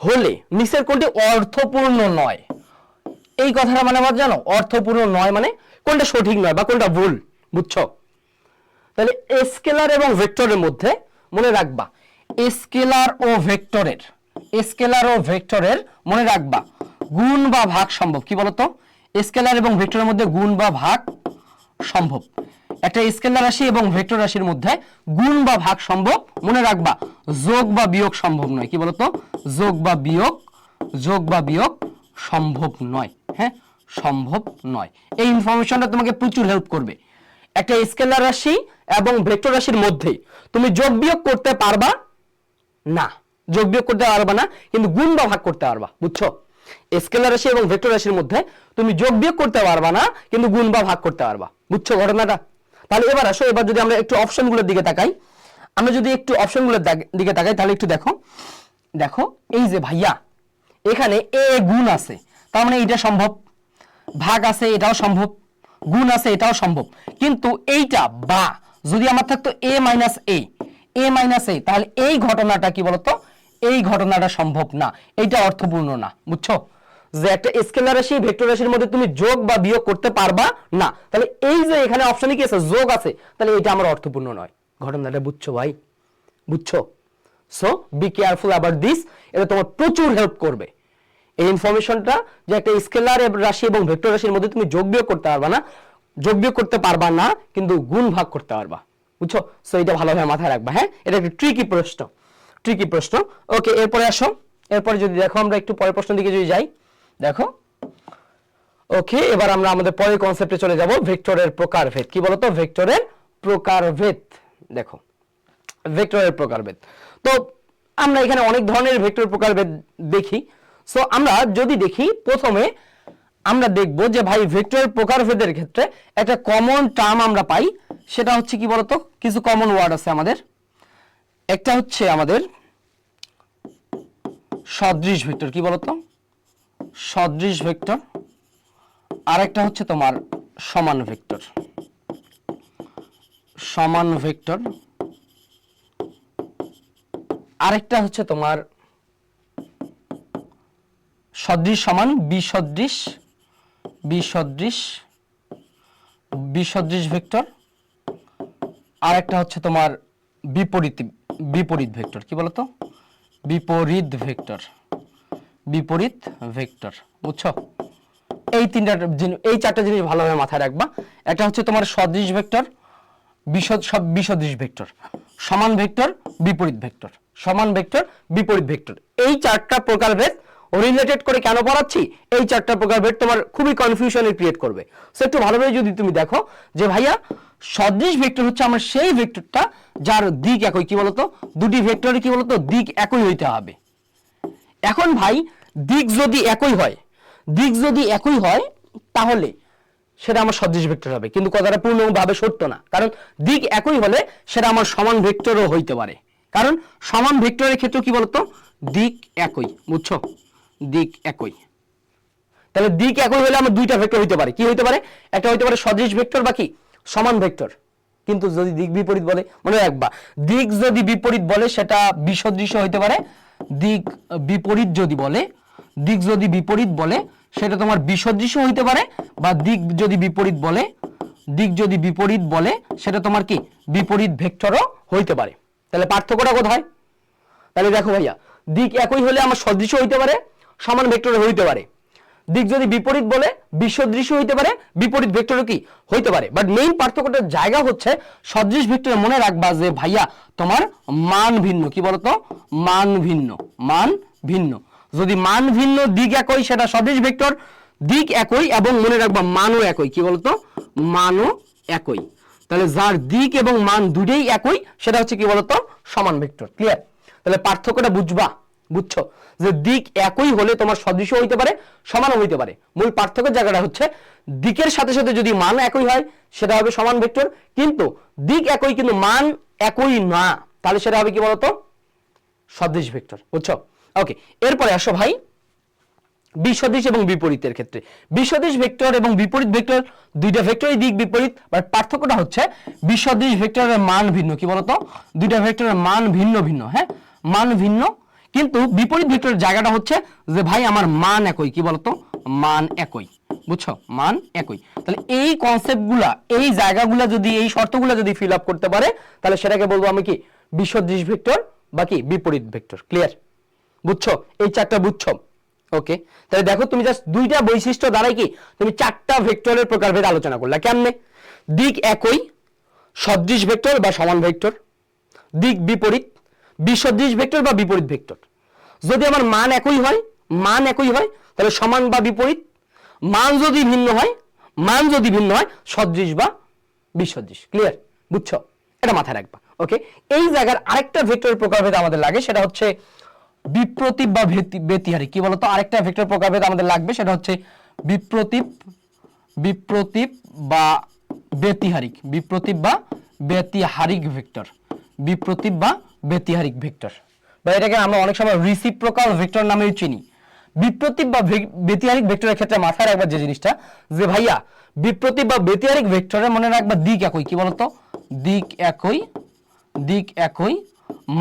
হলে নিচের কোনটি অর্থপূর্ণ নয়। এই কথাটা মানে আমার জানো, অর্থপূর্ণ নয় মানে কোনটা সঠিক নয় বা কোনটা ভুল, বুঝছো? তাহলে স্কেলার এবং ভেক্টরের মধ্যে মনে রাখবা, স্কেলার ও ভেক্টরের, স্কেলার ও ভেক্টরের মনে রাখবা গুণ বা ভাগ সম্ভব। কি বলতো, স্কেলার এবং ভেক্টরের মধ্যে গুণ বা ভাগ সম্ভব। একটা স্কেলার রাশি এবং ভেক্টর রাশির মধ্যে গুণ বা ভাগ সম্ভব, মনে রাখবা যোগ বা বিয়োগ সম্ভব নয়। কি বলতো, যোগ বা বিয়োগ সম্ভব নয়। হ্যাঁ, সম্ভব নয়। এই ইনফরমেশনটা তোমাকে প্রচুর হেল্প করবে। একটা স্কেলার রাশি এবং ভেক্টর রাশির মধ্যে তুমি যোগ বিয়োগ করতে পারবা না, যোগ বিয়োগ করতে পারবা না, কিন্তু গুণ বা ভাগ করতে পারবা, বুঝছো? স্কেলার রাশি এবং ভেক্টর রাশির মধ্যে তুমি যোগ বিয়োগ করতে পারবা না, কিন্তু গুণ বা ভাগ করতে পারবা, বুঝছো ঘটনাটা? তাহলে এবার আসো, এবার যদি আমরা একটু অপশনগুলোর দিকে তাকাই, আমরা যদি একটু অপশনগুলোর দিকে তাকাই তাহলে একটু দেখো, দেখো এই যে ভাইয়া এখানে এ গুণ আছে, তার মানে এটা সম্ভব, ভাগ আছে এটাও সম্ভব, গুণ আছে এটাও সম্ভব। কিন্তু এইটা বা যদি আমার থাকতো এ মাইনাস এ, তাহলে এই ঘটনাটা কি বলতো, এই ঘটনাটা সম্ভব না, এইটা অর্থপূর্ণ না, বুঝছো? যে একটা স্কেলার রাশি ভেক্টর রাশির মধ্যে তুমি যোগ বা বিয়োগ করতে পারবা না, তাহলে এই যে এখানে অপশনে কি আছে, যোগ আছে, তাহলে এটা আমার অর্থপূর্ণ নয়। ঘটনাটা বুঝছো ভাই, বুঝছো? So be careful about this, এটা তোমার প্রচুর হেল্প করবে। এই ইনফরমেশনটা যে একটা স্কেলার রাশি এবং ভেক্টর রাশির মধ্যে তুমি যোগ বিয়োগ করতে পারবা না, যোগ বিয়োগ করতে পারবা না, কিন্তু গুণ ভাগ করতে পারবা, বুঝছো? সো এটা ভালোভাবে মাথায় রাখবা। হ্যাঁ, এটা একটা ট্রিকি প্রশ্ন, ট্রিকি প্রশ্ন। ওকে, এরপরে আসো, এরপরে যদি দেখো আমরা একটু পরের প্রশ্ন দিকে যদি যাই, দেখো, ওকে, এবার আমরা আমাদের পরের কনসেপ্টে চলে যাব, ভেক্টরের প্রকারভেদ। কি বলতো, ভেক্টরের প্রকারভেদ। দেখো, ভেক্টরের প্রকারভেদ, তো আমরা এখানে অনেক ধরনের ভেক্টর প্রকারভেদ দেখি। সো আমরা যদি দেখি, প্রথমে আমরা দেখব যে ভাই ভেক্টরের প্রকারভেদের ক্ষেত্রে একটা কমন টার্ম আমরা পাই, সেটা হচ্ছে কি বলতো, কিছু কমন ওয়ার্ড আছে আমাদের। একটা হচ্ছে আমাদের সদৃশ ভেক্টর, কি বলতো, সদৃশ ভেক্টর। আরেকটা হচ্ছে তোমার সমান ভেক্টর, সমান ভেক্টর। আরেকটা হচ্ছে তোমার সদৃশ সমান বিসদৃশ, বিসদৃশ, বিসদৃশ ভেক্টর। আরেকটা হচ্ছে তোমার বিপরীত, বিপরীত ভেক্টর। কি বলতো, বিপরীত ভেক্টর, বিপরীত ভেক্টর, বুঝছো? এই তিনটা এই চারটা জিনিস ভালোভাবে মাথায় রাখবা। একটা হচ্ছে তোমার সদৃশ ভেক্টর, বিসদৃশ ভেক্টর, সমান ভেক্টর, বিপরীত ভেক্টর, সমান ভেক্টর, বিপরীত ভেক্টর। এই চারটা প্রকারভেদ রিলেটেড করে কেন পড়াচ্ছি, এই চারটা প্রকারভেদ তোমার খুবই কনফিউশনের ক্রিয়েট করবে। সো একটু ভালোভাবে যদি তুমি দেখো যে ভাইয়া সদৃশ ভেক্টর হচ্ছে আমার সেই ভেক্টরটা যার দিক একই। কি বলতো, দুটি ভেক্টরের কি বলতো দিক একই হইতে হবে। এখন ভাই দিক যদি একই হয়, দিক যদি একই হয় তাহলে সেটা আমার সদৃশ ভেক্টর হবে, কিন্তু কথাটা পূর্ণভাবে সত্য না, কারণ দিক একই হলে সেটা আমার সমান ভেক্টরও হইতে পারে, কারণ সমান ভেক্টরের ক্ষেত্রে কি বলতো, দিক একই, বুঝছো? দিক একই, তাহলে দিক একই হলে আমার দুইটা ভেক্টর হইতে পারে। কি হইতে পারে, একটা হইতে পারে সদৃশ ভেক্টর বা কি সমান ভেক্টর। কিন্তু যদি দিক বিপরীত বলে, মনে রাখবা দিক যদি বিপরীত বলে সেটা বিসদৃশ হইতে পারে, দিক বিপরীত যদি বলে, দিক যদি বিপরীত বলে সেটা তোমার বিসদৃশ হইতে পারে, বা দিক যদি বিপরীত বলে, দিক যদি বিপরীত বলে সেটা তোমার কি বিপরীত ভেক্টরও হইতে পারে। তাহলে পার্থক্যটা কোথায়? তাহলে দেখো ভাইয়া, দিক একই হলে আমার সদৃশ হইতে পারে, সমান ভেক্টর হইতে পারে। দিক যদি বিপরীত বলে বিসদৃশ হইতে পারে, বিপরীত ভেক্টরও কি হইতে পারে। বাট মেইন পার্থক্যটার জায়গা হচ্ছে সদৃশ ভেক্টরে মনে রাখবা যে ভাইয়া তোমার মান ভিন্ন, কি বলতো, মান ভিন্ন, মান ভিন্ন। যদি মান ভিন্ন দিক একই সেটা সদৃশ ভেক্টর, দিক একই এবং মনে রাখবা মানও একই, কি বলতো, মানও একই। তাহলে যার দিক এবং মান দুটোই একই সেটা হচ্ছে কি বলতো সমান ভেক্টর। ক্লিয়ার? তাহলে পার্থক্যটা বুঝবা, বুঝছো যে দিক একই হলে তোমার সদৃশ হইতে পারে, সমানও হইতে পারে। মূল পার্থক্যের জায়গাটা হচ্ছে দিকের সাথে সাথে যদি মান একই হয় সেটা হবে সমান ভেক্টর, কিন্তু দিক একই কিন্তু মান একই না, তাহলে সেটা হবে কি বলতো সদৃশ ভেক্টর। বুঝছো? ওকে, এরপরে আসো ভাই বিসদৃশ এবং বিপরীতের ক্ষেত্রে। বিসদৃশ ভেক্টর এবং বিপরীত ভেক্টর দুইটা ভেক্টরই দিক বিপরীত, বাট পার্থক্যটা হচ্ছে বিসদৃশ ভেক্টরের মান ভিন্ন, কি বলতো, দুইটা ভেক্টরের মান ভিন্ন ভিন্ন, হ্যাঁ মান ভিন্ন, কিন্তু বিপরীত ভেক্টরের জায়গাটা হচ্ছে যে ভাই আমার মান একই, কি বলতো, মান একই। বুঝছো? মান একই। তাহলে এই কনসেপ্টগুলা, এই জায়গাগুলা যদি, এই শর্তগুলা যদি ফিল আপ করতে পারে তাহলে সেটাকে বলবো আমি কি বিসদৃশ ভেক্টর বা কি বিপরীত ভেক্টর। ক্লিয়ার? বুঝছো? এই চারটা বুঝছো? ওকে, তাহলে দেখো তুমি জাস্ট দুইটা বৈশিষ্ট্য দ্বারাই কি তুমি চারটা ভেক্টরের প্রকারভেদ আলোচনা করলা। কেমনে? দিক একই সদৃশ ভেক্টর বা সমান ভেক্টর, দিক বিপরীত বিসদৃশ ভেক্টর বা বিপরীত ভেক্টর। যদি আমার মান একই হয়, মান একই হয় তাহলে সমান বা বিপরীত, মান যদি ভিন্ন হয়, মান যদি ভিন্ন হয় সদৃশ বা বিসদৃশ। ক্লিয়ার? বুঝছো? এটা মাথায় রাখবা। ওকে, এই জায়গার আরেকটা ভেক্টরের প্রকারভেদ আমাদের লাগে, সেটা হচ্ছে বিপ্রতীপ বা ব্যতিহারিক। কি বলতো, আরেকটা ভেক্টর প্রকারভেদ আমাদের লাগবে, সেটা হচ্ছে বিপ্রতীপ, বিপ্রতীপ বা ব্যতিহারিক, বিপ্রতীপ বা ব্যতিহারিক ভেক্টর, বিপ্রতীপ বা ব্যতিহারিক ভেক্টর, বা এটাকে আমরা অনেক সময় রিসিপ্রোকাল ভেক্টর নামেও চিনি। বিপ্রতীপ বা ব্যতিহারিক ভেক্টরের ক্ষেত্রে মাথায় রাখবা যে জিনিসটা, যে ভাইয়া বিপ্রতীপ বা ব্যতিহারিক ভেক্টরে মনে রাখবা দিক একই, কি বলতো, দিক একই, দিক একই,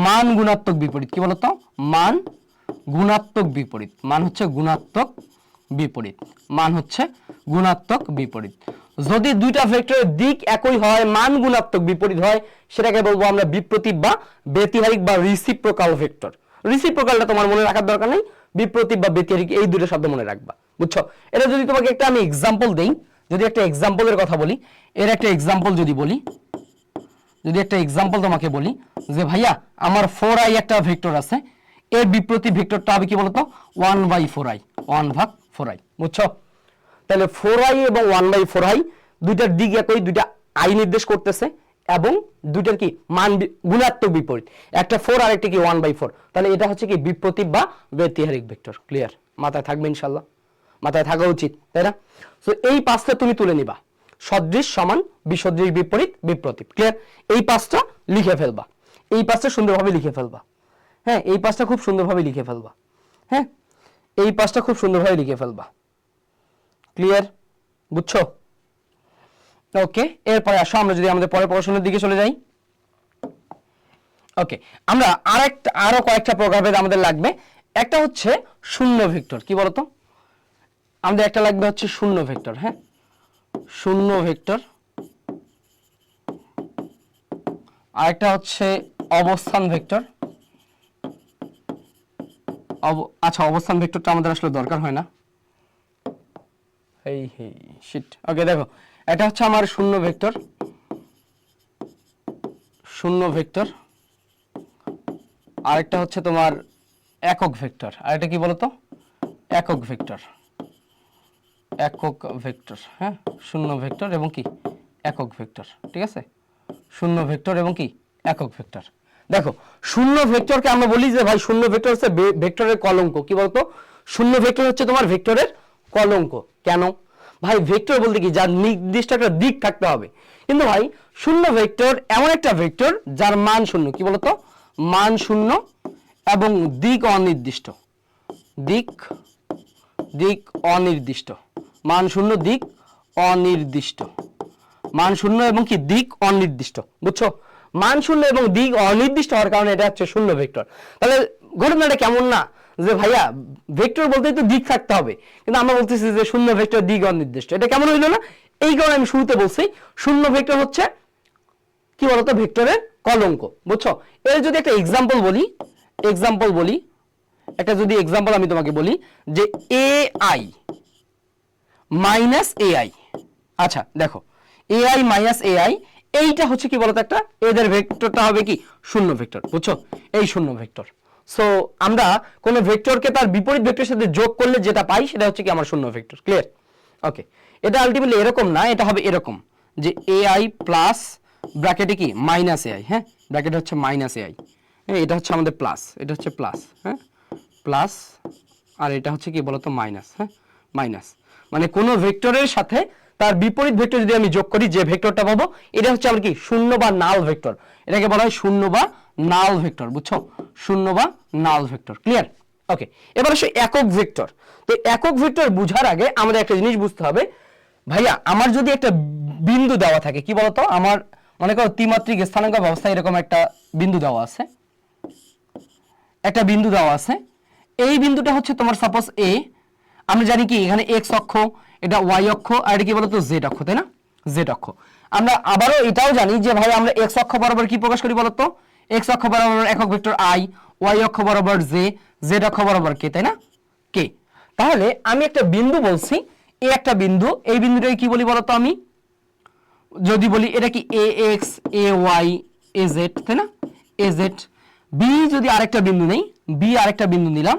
মান গুণাত্মক বিপরীত। কি বলতো, মান গুণাত্মক বিপরীত, মান হচ্ছে গুণাত্মক বিপরীত, মান হচ্ছে গুণাত্মক বিপরীত। যদি দুইটা ভেক্টরের দিক একই হয়, মান গুণাত্মক বিপরীত হয়, সেটাকে বলবো আমরা বিপ্রতীপ বা ব্যতিহারিক বা রিসিপ্রোকাল ভেক্টর। রিসিপ্রোকালটা তোমার মনে রাখার দরকার নেই, বিপ্রতীপ বা ব্যতিহারিক এই দুটো শব্দ মনে রাখবা। বুঝছো? এটা যদি তোমাকে একটা আমি এক্সাম্পল দেই, যদি একটা এক্সাম্পলের কথা বলি, এর একটা এক্সাম্পল যদি বলি, যদি একটা এক্সাম্পল তোমাকে বলি যে ভাইয়া আমার 4i একটা ভেক্টর আছে, এর বিপ্রতীপ ভেক্টরটা হবে কি বলতো 1/4i, 1/4i। বুঝছো? তাহলে 4i এবং 1/4i দুইটার দিক একই, দুইটা আই নির্দেশ করতেছে এবং দুইটার কি মান গুণাত্মক বিপরীত, একটা 4 আর একটা কি 1/4। তাহলে এটা হচ্ছে কি বিপ্রতীপ বা ব্যতিহারিক ভেক্টর। ক্লিয়ার? মাথায় থাকবে ইনশাআল্লাহ, মাথায় থাকা উচিত, তাই না? সো এই পাঁচটা তুমি তুলে নিবা, সদৃশ, সমান, বিসদৃশ, বিপরীত, বিপ্রতীপ। ক্লিয়ার? এই পাঁচটা লিখে ফেলবা, এই পাঁচটা সুন্দরভাবে লিখে ফেলবা। হ্যাঁ, এই পাঁচটা খুব সুন্দরভাবে লিখে ফেলবা। হ্যাঁ, এই পাঁচটা খুব সুন্দরভাবে লিখে ফেলবা। ক্লিয়ার? বুঝছো? ওকে, এরপরে আসো আমরা যদি আমাদের পরের পড়াশোনার দিকে চলে যাই। ওকে, আমরা আরো কয়েকটা প্রকারভেদ আমাদের লাগবে। একটা হচ্ছে শূন্য ভেক্টর। কি বলতো, আমাদের একটা লাগবে হচ্ছে শূন্য ভেক্টর। হ্যাঁ, শূন্য ভেক্টর। আরেকটা হচ্ছে অবস্থান ভেক্টর। আচ্ছা, অবস্থান ভেক্টরটা আমাদের আসলে দরকার হয় না। এই শিট। ওকে, দেখো এটা হচ্ছে আমার শূন্য ভেক্টর, শূন্য ভেক্টর। আরেকটা হচ্ছে তোমার একক ভেক্টর। আরেকটা কি বলতো, একক ভেক্টর, একক ভেক্টর। হ্যাঁ, শূন্য ভেক্টর এবং কি একক ভেক্টর। ঠিক আছে, শূন্য ভেক্টর এবং কি একক ভেক্টর। দেখো শূন্য ভেক্টরকে আমরা বলি যে ভাই শূন্য ভেক্টর হচ্ছে ভেক্টরের কলঙ্ক। কি বলতো, শূন্য ভেক্টর হচ্ছে তোমার ভেক্টরের কলঙ্ক। কেন ভাই? ভেক্টর বলতে কি যার নির্দিষ্ট একটা দিক থাকতে হবে, কিন্তু ভাই শূন্য ভেক্টর এমন একটা ভেক্টর যার মান শূন্য। কি বলতো, মান শূন্য এবং দিক অনির্দিষ্ট, দিক দিক অনির্দিষ্ট, মান শূন্য, দিক অনির্দিষ্ট, মান শূন্য এবং কি দিক অনির্দিষ্ট। বুঝছো? মান শূন্য এবং দিক অনির্দিষ্ট হওয়ার কারণে এটা হচ্ছে শূন্য ভেক্টর। তাহলে ঘটনাটা কেমন না যে ভাইয়া ভেক্টর বলতেই তো দিক থাকতে হবে, কিন্তু আমরা বলতেছি যে শূন্য ভেক্টর দিক অনির্দিষ্ট। এটা কেমন হইলো না? এই কারণে আমি শুরুতে বলছি শূন্য ভেক্টর হচ্ছে কি বলতো ভেক্টরের কলঙ্ক। বুঝছো? এর যদি একটা এক্সাম্পল বলি, একটা যদি এক্সাম্পল আমি তোমাকে বলি যে এ আই, মাইনাস এআই। আচ্ছা দেখো এআই মাইনাস এআই, এইটা হচ্ছে কি বলতো একটা, এদের ভেক্টরটা হবে কি শূন্য ভেক্টর, বুঝছো, এই শূন্য ভেক্টর। সো আমরা কোন ভেক্টরকে তার বিপরীত ভেক্টরের সাথে যোগ করলে যেটা পাই সেটা হচ্ছে কি আমার শূন্য ভেক্টর। ক্লিয়ার? ওকে, এটা আলটিমেটলি এরকম না, এটা হবে এরকম যে এআই প্লাস ব্র্যাকেটে কি মাইনাস এআই, হ্যাঁ ব্র্যাকেট হচ্ছে মাইনাস এআই, এটা হচ্ছে আমাদের প্লাস, এটা হচ্ছে প্লাস, হ্যাঁ প্লাস, আর এটা হচ্ছে কি বলতো মাইনাস, হ্যাঁ মাইনাস। মানে কোন ভেক্টরের সাথে তার বিপরীত ভেক্টর যদি আমি যোগ করি যে ভেক্টরটা পাবো এটা হচ্ছে আমার কি শূন্য বা নাল ভেক্টর, এটাকে বলা হয় শূন্য বা নাল ভেক্টর, বুঝছো, শূন্য বা নাল ভেক্টর। ক্লিয়ার? ওকে, এবার আসে একক ভেক্টর। তো একক ভেক্টর বুঝার আগে আমাদের একটা জিনিস বুঝতে হবে, ভাইয়া আমার যদি একটা বিন্দু দেওয়া থাকে, কি বলতো, আমার মনে করো ত্রিমাত্রিক স্থানাঙ্ক ব্যবস্থায় এরকম একটা বিন্দু দেওয়া আছে, একটা বিন্দু দেওয়া আছে, এই বিন্দুটা হচ্ছে তোমার সাপোজ এ, আমরা জানি কি এখানে এক্স অক্ষ, এটা ওয়াই অক্ষ, আর এটা কি বলতো জেড অক্ষ, তাই না, জেড অক্ষ। আমরা আবারও এটাও জানি যে ভাই আমরা এক্স অক্ষ বরাবর কি প্রকাশ করি বলতো, এক্স অক্ষ বরাবর একক ভেক্টর আই, ওয়াই অক্ষ বরাবর জে, জেড অক্ষ বরাবর কে, তাই না, কে। তাহলে আমি একটা বিন্দু বলছি, এ একটা বিন্দু, এই বিন্দুটাকে কি বলি বলতো, আমি যদি বলি এটা কি A X A Y A Z, তাই না, এ জেড। বি যদি আরেকটা বিন্দু নেই, বি আরেকটা বিন্দু নিলাম,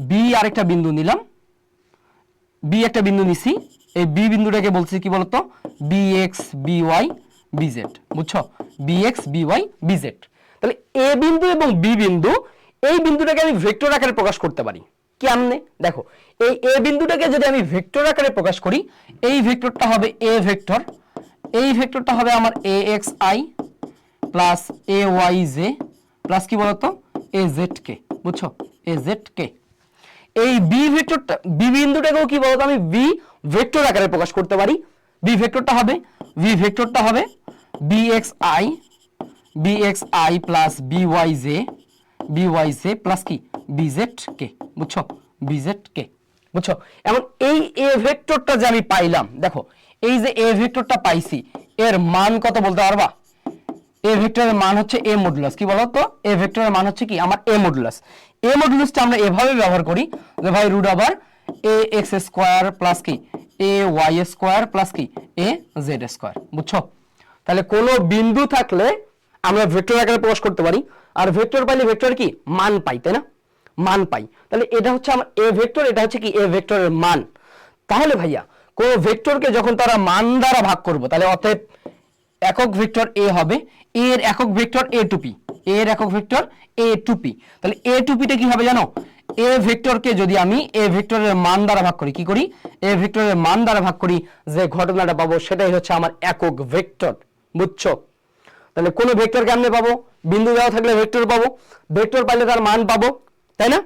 বি আরেকটা বিন্দু নিলাম, বি একটা বিন্দু নিছি, এই বি বিন্দুটাকে বলছি কি বলতো B X B Y B Z, বুঝছো, B X B Y B Z. তাহলে এ বিন্দু এবং বি বিন্দু, এই বিন্দুটাকে আমি ভেক্টর আকারে প্রকাশ করতে পারি কেমনে, দেখো এই এ বিন্দুটাকে যদি আমি ভেক্টর আকারে প্রকাশ করি, এই ভেক্টরটা হবে এ ভেক্টর, এই ভেক্টরটা হবে আমার A X I plus A Y J plus কি বলতো এ জেড কে, বুঝছো, এ জেড কে। এই বি ভেক্টরটা, বি বিন্দুটাকেও কি বলতো আমি বি ভেক্টর আকারে প্রকাশ করতে পারি, বি ভেক্টরটা হবে, বি ভেক্টরটা হবে B X I plus B Y J plus কি বি জেড কে, বুঝছো, বি জেড কে, বুঝছো। এমন এই এ ভেক্টরটা যে আমি পাইলাম, দেখো এই যে এ ভেক্টরটা পাইছি, এর মান কত বলতে পারবা, এ ভেক্টরের মান হচ্ছে এ মডুলাস, কি বলতো এ ভেক্টরের মান হচ্ছে কি আমার এ মডুলাস। এ মডুলাসটা আমরা এভাবে ব্যবহার করি যে ভাই root over a x square plus কি এ ওয়াই স্কয়ার প্লাস কি এ জেড স্কয়ার, বুঝছো। তাহলে কোন বিন্দু থাকলে আমরা ভেক্টর আকারে প্রকাশ করতে পারি, আর ভেক্টর পাইলে ভেক্টর কি মান পাই, তাই না, মান পাই। তাহলে এটা হচ্ছে আমার এ ভেক্টর, এটা হচ্ছে কি এ ভেক্টরের মান। তাহলে ভাইয়া কোন ভেক্টরকে যখন তারা মান দ্বারা ভাগ করব, তাহলে অতএব একক ভেক্টর এ হবে, এর একক ভেক্টর এ টু পি, এর একক ভেক্টর এ টু পি। তাহলে এ টু পিটা কি হবে জানো, এ ভেক্টরকে যদি আমি এ ভেক্টরের মান দ্বারা ভাগ করি, কি করি, এ ভেক্টরের মান দ্বারা ভাগ করি, যে ঘটনাটা পাবো সেটাই হচ্ছে আমার একক ভেক্টর, বুঝছো। তাহলে কোন ভেক্টর কেমনে পাবো, বিন্দু দেওয়া থাকলে ভেক্টর পাবো, ভেক্টর পাইলে তার মান পাবো, তাই না,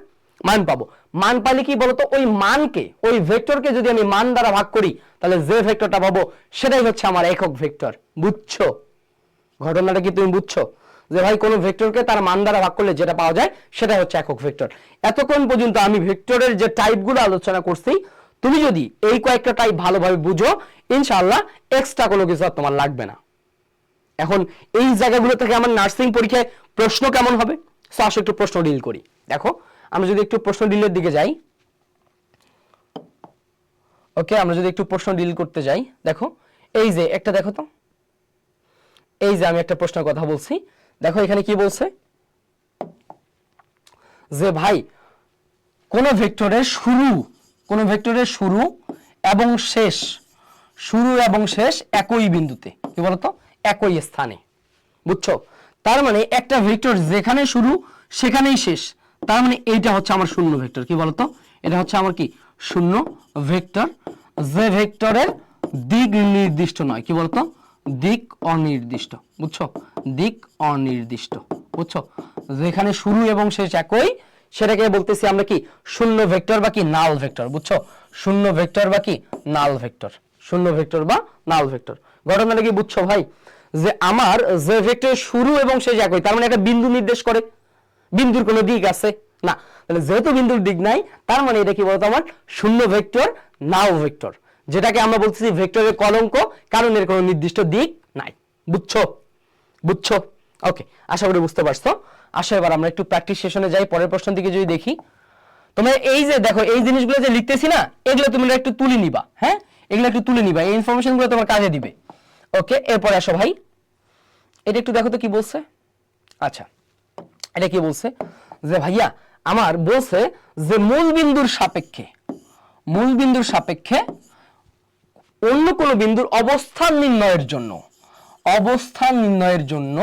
মান পাবো। মান পাইলে কি বলতো ওই মানকে, ওই ভেক্টরকে যদি আমি মান দ্বারা ভাগ করি, তাহলে যে ভেক্টরটা পাবো সেটাই হচ্ছে আমার একক ভেক্টর, বুঝছো। ঘটনাটা কি তুমি বুঝছো, যে ভাই কোন ভেক্টরকে তার মান দ্বারা ভাগ করলে যেটা পাওয়া যায় সেটা হচ্ছে একক ভেক্টর। এতক্ষণ পর্যন্ত আমি ভেক্টরের যে টাইপগুলো আলোচনা করছি, তুমি যদি এই কয়েকটা টাইপ ভালোভাবে বুঝো, ইনশাআল্লাহ এক্সট্রা কোনো কিছু আর তোমার লাগবে না। এখন এই জায়গাগুলো থেকে আমার নার্সিং পরীক্ষায় প্রশ্ন কেমন হবে, সো আসো একটু প্রশ্ন ডিল করি। দেখো আমরা যদি একটু প্রশ্ন ডিলের দিকে যাই, ওকে আমরা যদি একটু প্রশ্ন ডিল করতে যাই, দেখো এই যে একটা, দেখো তো এই যে আমি একটা প্রশ্নের কথা বলছি, দেখো এখানে কি বলছে যে ভাই কোন ভেক্টরের শুরু এবং শেষ, শুরু এবং শেষ একই বিন্দুতে, কি বলতো একই স্থানে, বুঝছো। তার মানে একটা ভেক্টর যেখানে শুরু সেখানেই শেষ, তার মানে এইটা হচ্ছে আমার শূন্য ভেক্টর, কি বলতো এটা হচ্ছে আমার কি শূন্য ভেক্টর, যে ভেক্টরের দিক নির্দিষ্ট নয়, কি বলতো দিক অনির্দিষ্ট, বুঝছো, দিক অনির্দিষ্ট, বুঝছো। যেখানে শুরু এবং শেষ একই, সেটাকে বলতেছি আমরা কি শূন্য ভেক্টর বা কি নাল ভেক্টর, বুঝছো, শূন্য ভেক্টর বা কি নাল ভেক্টর, শূন্য ভেক্টর বা নাল ভেক্টর। ঘটনাটা কি বুঝছো ভাই, যে আমার যে ভেক্টরের শুরু এবং শেষ একই, তার মানে একটা বিন্দু নির্দেশ করে, বিন্দুর কোনো দিক আছে না, তাহলে যেহেতু বিন্দুর দিক নাই, তার মানে এটা কি বলতো আমার শূন্য ভেক্টর নাল ভেক্টর, যেটাকে আমরা বলতেছি ভেক্টরের কলঙ্ক, কারণ এর কোনো নির্দিষ্ট দিক নাই, বুঝছো, বুঝছো। ওকে, আশা করি বুঝতে পারছো। আসো এবার আমরা একটু প্র্যাকটিস সেশনে যাই, পরের প্রশ্ন দিকে যদি দেখি, তোমরা এই যে দেখো এই জিনিসগুলো যে লিখতেছি না, এগুলো তোমরা একটু তুলে নিবা। হ্যাঁ, এগুলো একটু তুলে নিবা, এই ইনফরমেশনগুলো তোমার কাজে দিবে। ওকে, এরপরে আসো ভাই, এটা একটু দেখো তো কি বলছে। আচ্ছা, এটা কি বলছে যে ভাইয়া আমার বলছে যে মূলবিন্দুর সাপেক্ষে অন্য কোন বিন্দুর অবস্থান নির্ণয়ের জন্য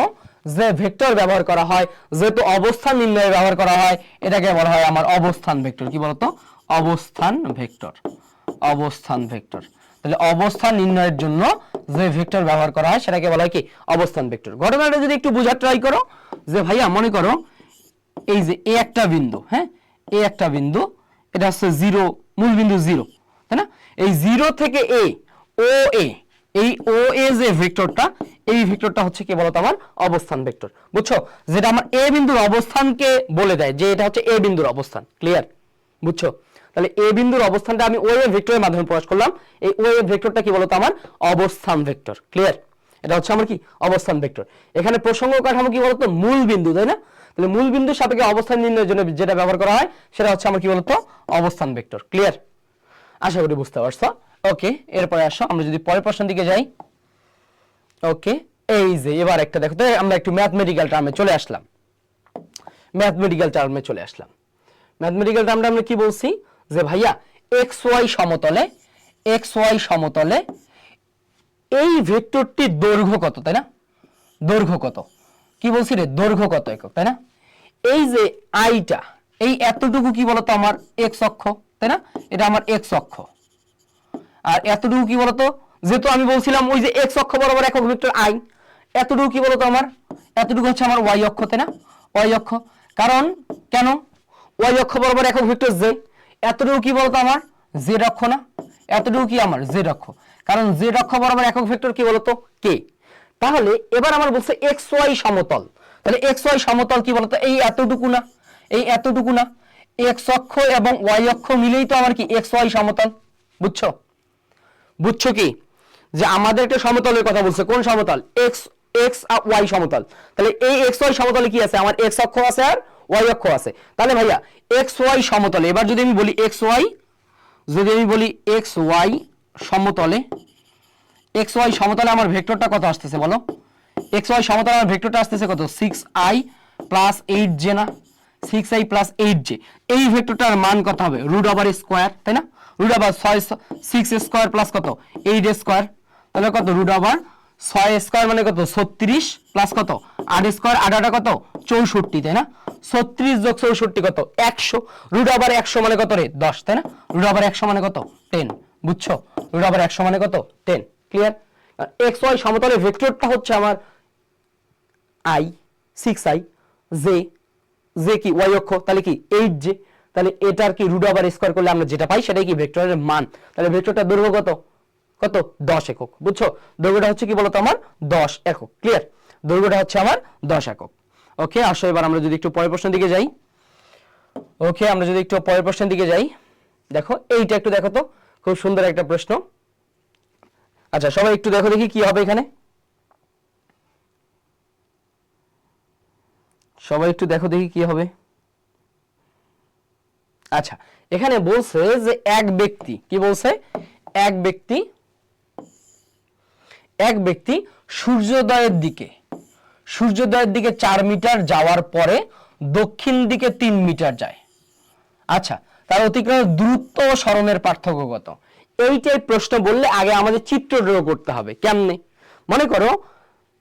যে ভেক্টর ব্যবহার করা হয়, যেহেতু অবস্থান নির্ণয়ে ব্যবহার করা হয়, এটাকে বলা হয় আমার অবস্থান ভেক্টর। কি বলতো? অবস্থান ভেক্টর। তাহলে অবস্থান নির্ণয়ের জন্য যে ভেক্টর ব্যবহার করা হয় সেটাকে বলা হয় কি? অবস্থান ভেক্টর। ঘটনাটা যদি একটু বোঝার ট্রাই করো, যে ভাইয়া মনে করো এই যে এ একটা বিন্দু, হ্যাঁ, এ একটা বিন্দু, এটা হচ্ছে জিরো, মূল বিন্দু জিরো, তাই না? এই জিরো থেকে এ, ও এ, এই ও এ যে ভেক্টরটা, এই ভেক্টরটা হচ্ছে কি বলতো? আমার অবস্থান ভেক্টর। বুঝছো? যেটা আমার এ বিন্দুর অবস্থানকে বলে দেয় যে এটা হচ্ছে এ বিন্দুর অবস্থান। ক্লিয়ার? বুঝছো? তাহলে এ বিন্দুর অবস্থানটা আমি ও এ ভেক্টরের মাধ্যমে প্রকাশ করলাম। এই ও এ ভেক্টরটা কি বলতো? আমার অবস্থান ভেক্টর। ক্লিয়ার? এটা হচ্ছে আমার কি? অবস্থান ভেক্টর। এখানে প্রসঙ্গ কাঠামো কি বলতো? মূল বিন্দু, তাই না? তাহলে মূল বিন্দুর সাপেক্ষে অবস্থান নির্ণয়ের জন্য যেটা ব্যবহার করা হয় সেটা হচ্ছে আমার কি বলতো? অবস্থান ভেক্টর। ক্লিয়ার? আশা করি বুঝতে পারছো। ওকে, এরপরে আসো আমরা যদি পরের প্রশ্নের দিকে যাই। ওকে, এই যে এবার একটা দেখো তো, আমরা একটু ম্যাথমেটিক্যাল টার্মে চলে আসলাম। ম্যাথমেটিক্যাল টার্মটা আমরা কি বলছি? যে ভাইয়া এক্স ওয়াই সমতলে এই ভেক্টরটির দৈর্ঘ্য কত, তাই না? দৈর্ঘ্য কত? কি বলছি রে? দৈর্ঘ্য কত একক, তাই না? এই যে আইটা, এই এতটুকু কি বলতো? আমার এক্স অক্ষ, তাই না? এটা আমার এক্স অক্ষ। আর এতটুকু কি বলতো? যেহেতু আমি বলছিলাম ওই যে এক্স অক্ষ বরাবর একক ভেক্টর আই, এতটুকু কি বলতো? আমার এতটুকু হচ্ছে আমার ওয়াই অক্ষ, তাই না? ওয়াই অক্ষ। কারণ কেন? ওয়াই অক্ষ বরাবর একক ভেক্টর জে। এতটুকু কি বলতো? আমার জেড অক্ষ না? এতটুকু কি আমার জেড অক্ষ। কারণ জেড অক্ষ বরাবর একক ভেক্টর কি বলতো? কে। তাহলে এবার আমার বলছে এক্স ওয়াই সমতল। তাহলে এক্স ওয়াই সমতল কি বলতো? এই এতটুকু না? এই এতটুকু না? এক্স অক্ষ এবং ওয়াই অক্ষ মিলেই তো আমার কি এক্স ওয়াই সমতল। বুঝছো কি? যে আমাদের একটা সমতলের কথা বলছে। কোন সমতল? এক্স এক্স ওয়াই সমতল। তাহলে এই এক্স ওয়াই সমতলে কি আছে? আমার এক্স অক্ষ আছে আর ওয়াই অক্ষ আছে। তাহলে ভাইয়া এক্স ওয়াই সমতলে, এবার যদি আমি বলি এক্স ওয়াই সমতলে, এক্স ওয়াই সমতলে আমার ভেক্টরটা কত আসতেছে বলো? এক্স ওয়াই সমতলে আমার ভেক্টরটা আসতেছে কত? 6i প্লাস 8j না? 6i plus 8j। এই ভেক্টরটার মান কত হবে? রুট ওভার স্কয়ার, তাই না? রুট ওভার 6 স্কয়ার প্লাস কত? 8 স্কয়ার। তাহলে কত? রুট ওভার 6 স্কয়ার মানে কত? 36 প্লাস কত? 8 স্কয়ার, 8 কত? 64, তাই না? 36 যোগ 64 কত? 100। রুট ওভার 100 মানে কত রে? 10, তাই না? রুট ওভার 100 মানে কত? 10। বুঝছো? রুট ওভার 100 মানে কত? 10। ক্লিয়ার? এক্স ওয়াই সমতলের ভেক্টরটা হচ্ছে আমার i 6i, জে কি ওয়াই অক্ষ, তাহলে কি 8j। তাহলে এটার কি রুট ওভার স্কয়ার করলে আমরা যেটা পাই সেটাই কি ভেক্টরের মান। তাহলে ভেক্টরটার দৈর্ঘ্য কত? 10 একক। বুঝছো? দৈর্ঘ্যটা হচ্ছে কি বলতো? আমার 10 একক। ক্লিয়ার? দৈর্ঘ্যটা হচ্ছে আমার 10 একক। ওকে, আসো এবার আমরা যদি একটু পরের প্রশ্নের দিকে যাই। ওকে, আমরা যদি একটু পরের প্রশ্নের দিকে যাই, দেখো এইটা একটু দেখো তো, খুব সুন্দর একটা প্রশ্ন। আচ্ছা, সবাই একটু দেখো দেখি কি হবে এখানে। সবাই একটু দেখো দেখি কি হবে। আচ্ছা, এখানে বলছে যে এক ব্যক্তি, কি বলছে? এক ব্যক্তি সূর্যোদয়ের দিকে 4 মিটার যাওয়ার পরে দক্ষিণ দিকে 3 মিটার যায়। আচ্ছা, তার অতিক্রমের দূরত্ব ও সরণের পার্থক্য কত? এইটাই প্রশ্ন বললে আগে আমাদের চিত্র ড্র করতে হবে। কেমনে? মনে করো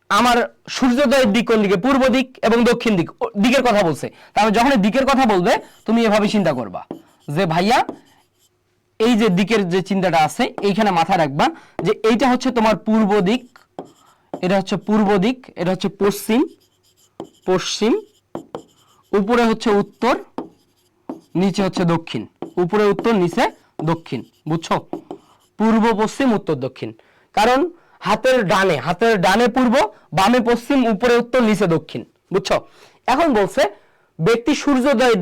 আমার সূর্যোদয়ের দিক কোন দিকে? পূর্ব দিক এবং দক্ষিণ দিক, দিকের কথা বলছে। তাহলে যখন দিকের কথা বলবে তুমি এভাবে চিন্তা করবা যে ভাইয়া এই যে দিকের যে চিন্তাটা আছে এইখানে মাথায় রাখবা যে এইটা হচ্ছে তোমার পূর্ব দিক, এটা হচ্ছে পূর্ব দিক, এটা হচ্ছে পশ্চিম, উপরে হচ্ছে উত্তর, নিচে হচ্ছে দক্ষিণ। উপরে উত্তর, নিচে দক্ষিণ। বুঝছো? পূর্ব পশ্চিম উত্তর দক্ষিণ। কারণ হাতের ডানে পূর্ব, বামে পশ্চিম, উপরে উত্তর, নিচে দক্ষিণ। বুঝছো? এখন বলছে ব্যক্তি সূর্যোদয়ের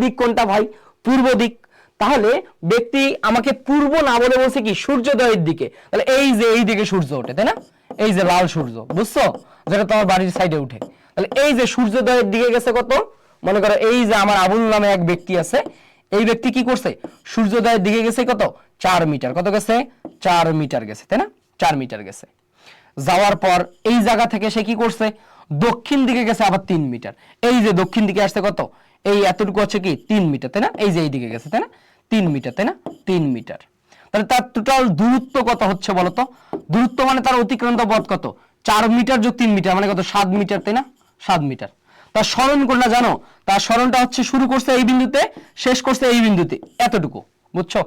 দিক কোনটা ভাই? পূর্ব দিক। তাহলে ব্যক্তি আমাকে পূর্ব না বলে বলছে কি? সূর্যোদয়ের দিকে। তাহলে এই যে এই দিকে সূর্য ওঠে, তাই না? এই যে লাল সূর্য, বুঝছো? যেটা তোমার বাড়ির সাইডে উঠে। তাহলে এই যে সূর্যোদয়ের দিকে গেছে কত? মনে করো এই যে আমার আবুল নামে এক ব্যক্তি আছে, এই ব্যক্তি কি করছে, সূর্যোদয়ের দিকে গেছে কত, 4 মিটার, কত গেছে, 4 মিটার গেছে, তাই না, 4 মিটার গেছে। যাওয়ার পর এই জায়গা থেকে সে কি করছে, দক্ষিণ দিকে গেছে আবার 3 মিটার, এই যে দক্ষিণ দিকে আসছে কত, এই এতটুকু হচ্ছে কি 3 মিটার, তাই না, এই যে এই দিকে গেছে, তাই না, 3 মিটার, তাই না, 3 মিটার। তাহলে তার টোটাল দূরত্ব কত হচ্ছে বলতো, দূরত্ব মানে তার অতিক্রান্ত পথ কত, 4 মিটার যোগ 3 মিটার মানে কত, 7 মিটার, তাই না, 7 মিটার। তার সরণ কোনটা জানো, তার সরণটা হচ্ছে শুরু করছে এই বিন্দুতে, শেষ করছে এই বিন্দুতে, এতটুকু, বুঝছো।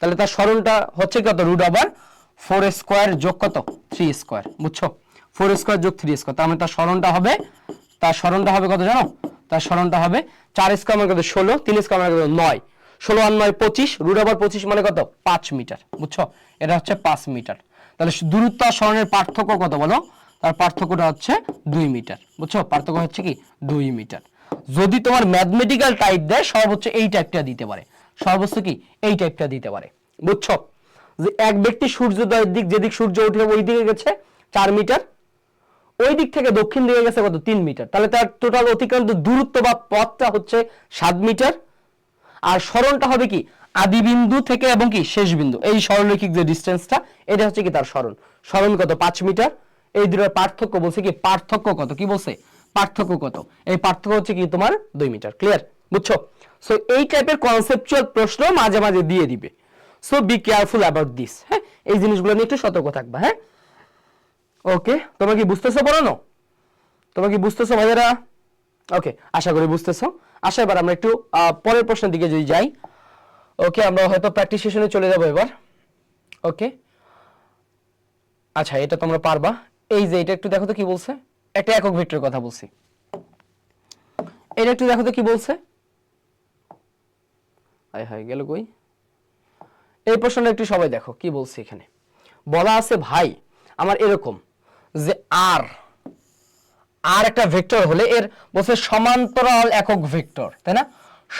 তাহলে তার সরণটা হচ্ছে কত, √4 স্কয়ার যোগ কত, 3 স্কয়ার, বুঝছো, 4 স্কয়ার যোগ 3 স্কয়ার। তার মানে তার সরণটা হবে কত জানো, তার সরণটা হবে 4 স্কয়ার মানে কত 16, 3 স্কয়ার মানে কত 9, 16 আর 9 25, √25 মানে কত 5 মিটার, বুঝছো, এটা হচ্ছে 5 মিটার। তাহলে দূরত্ব আর সরণের পার্থক্য কত বলো, তার পার্থক্যটা হচ্ছে 2 মিটার, বুঝছো, পার্থক্য হচ্ছে কি 2 মিটার। যদি তোমার ম্যাথমেটিক্যাল টাইপ দেয় সর্বোচ্চ এই টাইপটা দিতে পারে, সর্বোচ্চ কি এই টাইপটা দিতে পারে, বুঝছো, যে এক ব্যক্তি সূর্যোদয়ের দিক, যেদিক সূর্য উঠে ওই দিকে গেছে 4 মিটার, ওই দিক থেকে দক্ষিণ দিকে গেছে কত 3 মিটার, তাহলে তার টোটাল অতিক্রান্ত দূরত্ব বা পথটা হচ্ছে 7 মিটার। আর সরণটা হবে কি আদি বিন্দু থেকে এবং কি শেষ বিন্দু, এই সরলরৈখিক যে ডিসটেন্সটা, এটা হচ্ছে কি তার সরণ, সরণ কত 5 মিটার। এই দুটোর পার্থক্য বলছে কি, পার্থক্য কত, কি বলছে, পার্থক্য কত, এই পার্থক্য হচ্ছে কি তোমার 2 মিটার, ক্লিয়ার, বুঝছো। সো এই টাইপের কনসেপচুয়াল প্রশ্ন মাঝে মাঝে দিয়ে দিবে, so be careful about this, হ্যাঁ, এই জিনিসগুলো নিয়ে একটু সতর্ক থাকবা, হ্যাঁ। ওকে, তোমরা কি বুঝতেছো পড়ানো, তোমরা কি বুঝতেছো ভাইয়েরা, ওকে, আশা করি বুঝতেছো। আশা, এবার আমরা একটু পরের প্রশ্নের দিকে যদি যাই, ওকে, আমরা হয়তো প্র্যাকটিস সেশনে চলে যাবো এবার, ওকে। আচ্ছা, এটা তোমরা পারবা, এই যে এটা একটু দেখো তো কি বলছে, একটা একক ভেক্টরের কথা বলছি, এটা একটু দেখো তো কি বলছে, হাই হাই গেল কই, এই প্রশ্নটা একটু সবাই দেখো কি বলছে। এখানে বলা আছে ভাই আমার এরকম যে আর একটা ভেক্টর হলে এর বলছে সমান্তরাল একক ভেক্টর, তাই না,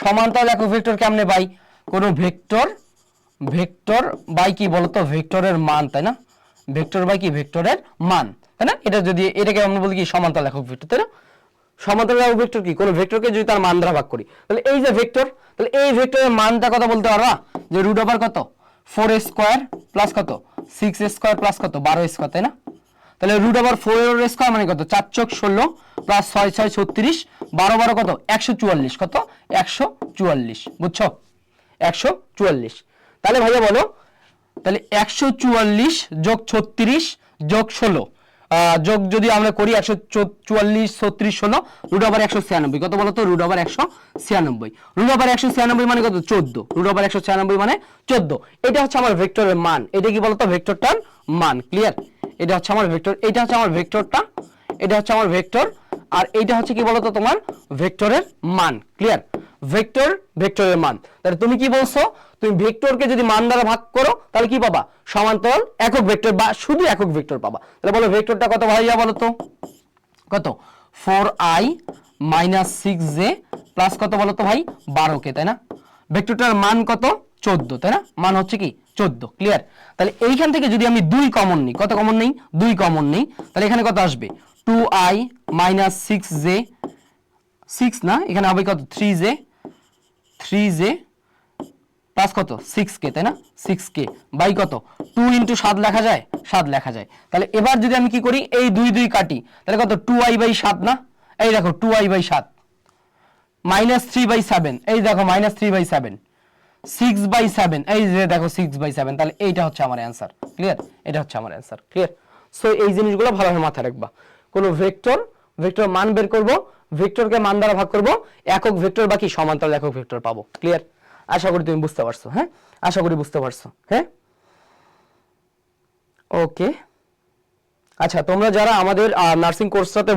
সমান্তরাল একক ভেক্টর কেমনে ভাই, কোন ভেক্টর বাই কি বলতো, ভেক্টরের মান, তাই না, ভেক্টর বাই কি ভেক্টরের মান, তাই না, এটা যদি এটাকে আমরা বলি কি সমান্তরাল একক ভেক্টর, তাই না। সমান্তরাল একক ভেক্টর কি, কোন ভেক্টরকে যদি তার মান দ্বারা ভাগ করি, তাহলে এই যে ভেক্টর, তাহলে এই ভেক্টরের মানটা কথা বলতে পারবা যে √ কত 4 স্কয়ার প্লাস কত 6 স্কয়ার প্লাস কত 12 স্কয়ার, তাই না। তাহলে √4 স্কয়ার মানে কত 4 × 16 প্লাস 6 × 6 36, 12 12 কত 144, কত 144, বুঝছো, 144। তাহলে ভাইয়া বলো, তাহলে 144 যোগ 36 যোগ 16 যোগ যদি আমরা করি 144 36 16, √196, কত বলো তো, √196, √196 মানে কত 14, √196 মানে 14। এটা হচ্ছে আমার ভেক্টরের মান, এটা কি বলতো ভেক্টরটার মান, ক্লিয়ার, এটা হচ্ছে আমার ভেক্টর, এটা হচ্ছে আমার ভেক্টরটা, এটা হচ্ছে আমার ভেক্টর, আর এইটা হচ্ছে কি বলতো তোমার ভেক্টরের মান, ক্লিয়ার, ভেক্টরের মান। তাহলে তুমি কি বলছো, তুমি ভেক্টরকে যদি মান দ্বারা ভাগ করো তাহলে কি পাবা, সমান্তরাল একক ভেক্টর বা শুধু একক ভেক্টর পাবা। তাহলে বলো ভেক্টরটা কত ভাইয়া বলো তো, কত 4i - 6j প্লাস কত বলো তো ভাই 12k, তাই না। ভেক্টরটার মান কত 14, তাই না, মান হচ্ছে কি 14, ক্লিয়ার। তাহলে এইখান থেকে যদি আমি 2 কমন নিই, কত কমন নেই 2 কমন নেই, তাহলে এখানে কত আসবে 2i - 6j, 6 না, এখানে হবে কত 3j প্লাস কত 6k, তাই না, 6k বাই কত 2 × 7 লেখা যায়, 7 লেখা যায়। তাহলে এবার যদি আমি কি করি, এই 2 2 কাটি, তাহলে কত 2i/7 না, এই দেখো 2i/7 -3/7, এই দেখো -3/7, 6/7, এই যে দেখো 6/7, তাহলে এইটা হচ্ছে আমার অ্যান্সার, ক্লিয়ার, এটা হচ্ছে আমার অ্যান্সার, ক্লিয়ার। সো এই জিনিসগুলো ভালোভাবে মাথায় রাখবা, কোন ভেক্টর মান বের করব, ভেক্টরকে মান দ্বারা ভাগ করব, একক ভেক্টর বাকি সমান্তরাল একক ভেক্টর পাবো, ক্লিয়ার। আশা করি তুমি বুঝতে পারছো, হ্যাঁ, আশা করি বুঝতে পারছো, হ্যাঁ, ওকে। আচ্ছা, তোমরা যারা আমাদের নার্সিং কোর্সটাতে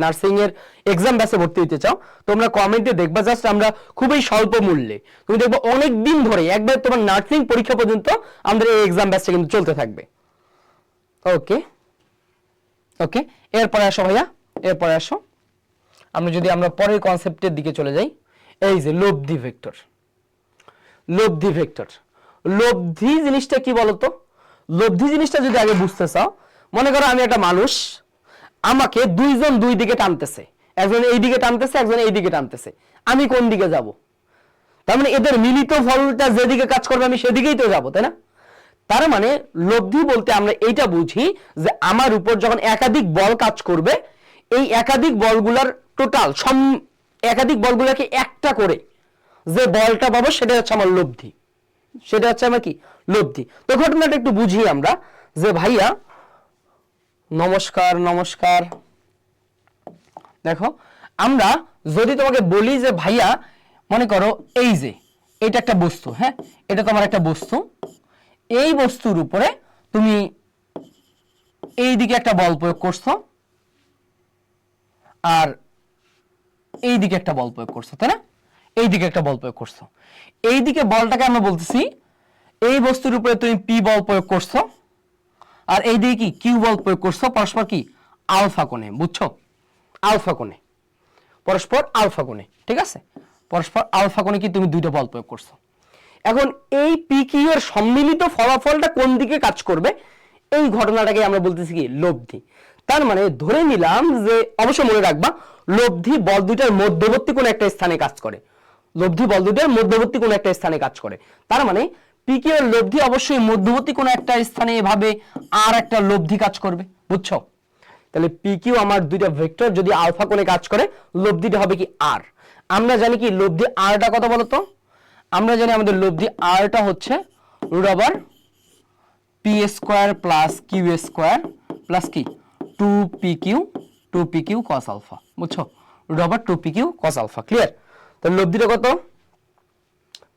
নার্সিং এর এক্সাম ব্যাচে ভর্তি হতে চাও, তোমরা কমেন্টে দেখবা জাস্ট আমরা খুবই স্বল্প মূল্যে, তুমি দেখবে অনেক দিন ধরে একবার তোমার নার্সিং পরীক্ষা পর্যন্ত আমাদের এই এক্সাম ব্যাচটা কিন্তু চলতে থাকবে, ওকে। ওকে, এরপরে আসো ভাইয়া, এরপরে আসো আমরা পরের কনসেপ্টের দিকে চলে যাই। এই যে লব্ধি ভেক্টর, লব্ধি জিনিসটা কি বলতো, লব্ধি জিনিসটা যদি আগে বুঝতে চাও, মনে করো আমি একটা মানুষ, আমাকে দুইজন দুই দিকে টানতেছে, একজন এইদিকে টানতেছে, একজন এইদিকে টানতেছে, আমি কোন দিকে যাব? তার মানে এদের মিলিত ফলটা যেদিকে কাজ করবে আমি সেদিকেই তো যাব, তাই না? তার মানে লব্ধি বলতে আমরা এইটা বুঝি যে আমার উপর যখন একাধিক বল কাজ করবে, এই একাধিক বলগুলার টোটাল একাধিক বলগুলোকে একটা করে যে বলটা পাবো সেটা হচ্ছে আমার লব্ধি, সেটা হচ্ছে আমার কি লব্ধি। তো ঘটনাটা একটু বুঝি আমরা যে ভাইয়া নমস্কার নমস্কার, দেখো আমরা যদি তোমাকে বলি যে ভাইয়া মনে করো এই যে এটা একটা বস্তু, হ্যাঁ এটা তোমার একটা বস্তু, এই বস্তুর উপরে তুমি এই দিকে একটা বল প্রয়োগ করছো আর এই দিকে একটা বল প্রয়োগ করছো, তাই না? এই দিকে একটা বল প্রয়োগ করছো, এই দিকে বলটাকে আমরা বলতেছি এই বস্তুর উপরে তুমি পি বল প্রয়োগ করছো আর এই দিকে কি কিউ বল প্রয়োগ করছো, পরস্পর কি আলফা কোণে, বুঝছো? আলফা কোণে, পরস্পর আলফা কোণে, ঠিক আছে? পরস্পর আলফা কোণে কি তুমি দুইটা বল প্রয়োগ করছো। এখন এই পি কিউ এর সম্মিলিত ফলাফলটা কোন দিকে কাজ করবে, এই ঘটনাটাকে আমরা বলতেছি কি লব্ধি। তার মানে ধরে নিলাম যে, অবশ্যই মনে রাখবা লব্ধি বল দুইটার মধ্যবর্তী কোন একটা স্থানে কাজ করে, লব্ধি বল দুইটার মধ্যবর্তী কোন একটা স্থানে কাজ করে। তার মানে পি কিউ এর লব্ধি অবশ্যই মধ্যবর্তী কোন একটা স্থানে এভাবে আর একটা লব্ধি কাজ করবে, বুঝছো? তাহলে পি কিউ আমার দুইটা ভেক্টর যদি আলফা কোণে কাজ করে, লব্ধিটা হবে কি আর। আমরা জানি কি লব্ধি আরটা কত বলতো? আমরা জানি আমাদের লব্ধি আরটা হচ্ছে root over P square plus Q square plus কি 2pq cos আলফা, বুঝছো? রুট ওভার 2pq cos আলফা, ক্লিয়ার? তাহলে লব্ধিটা কত?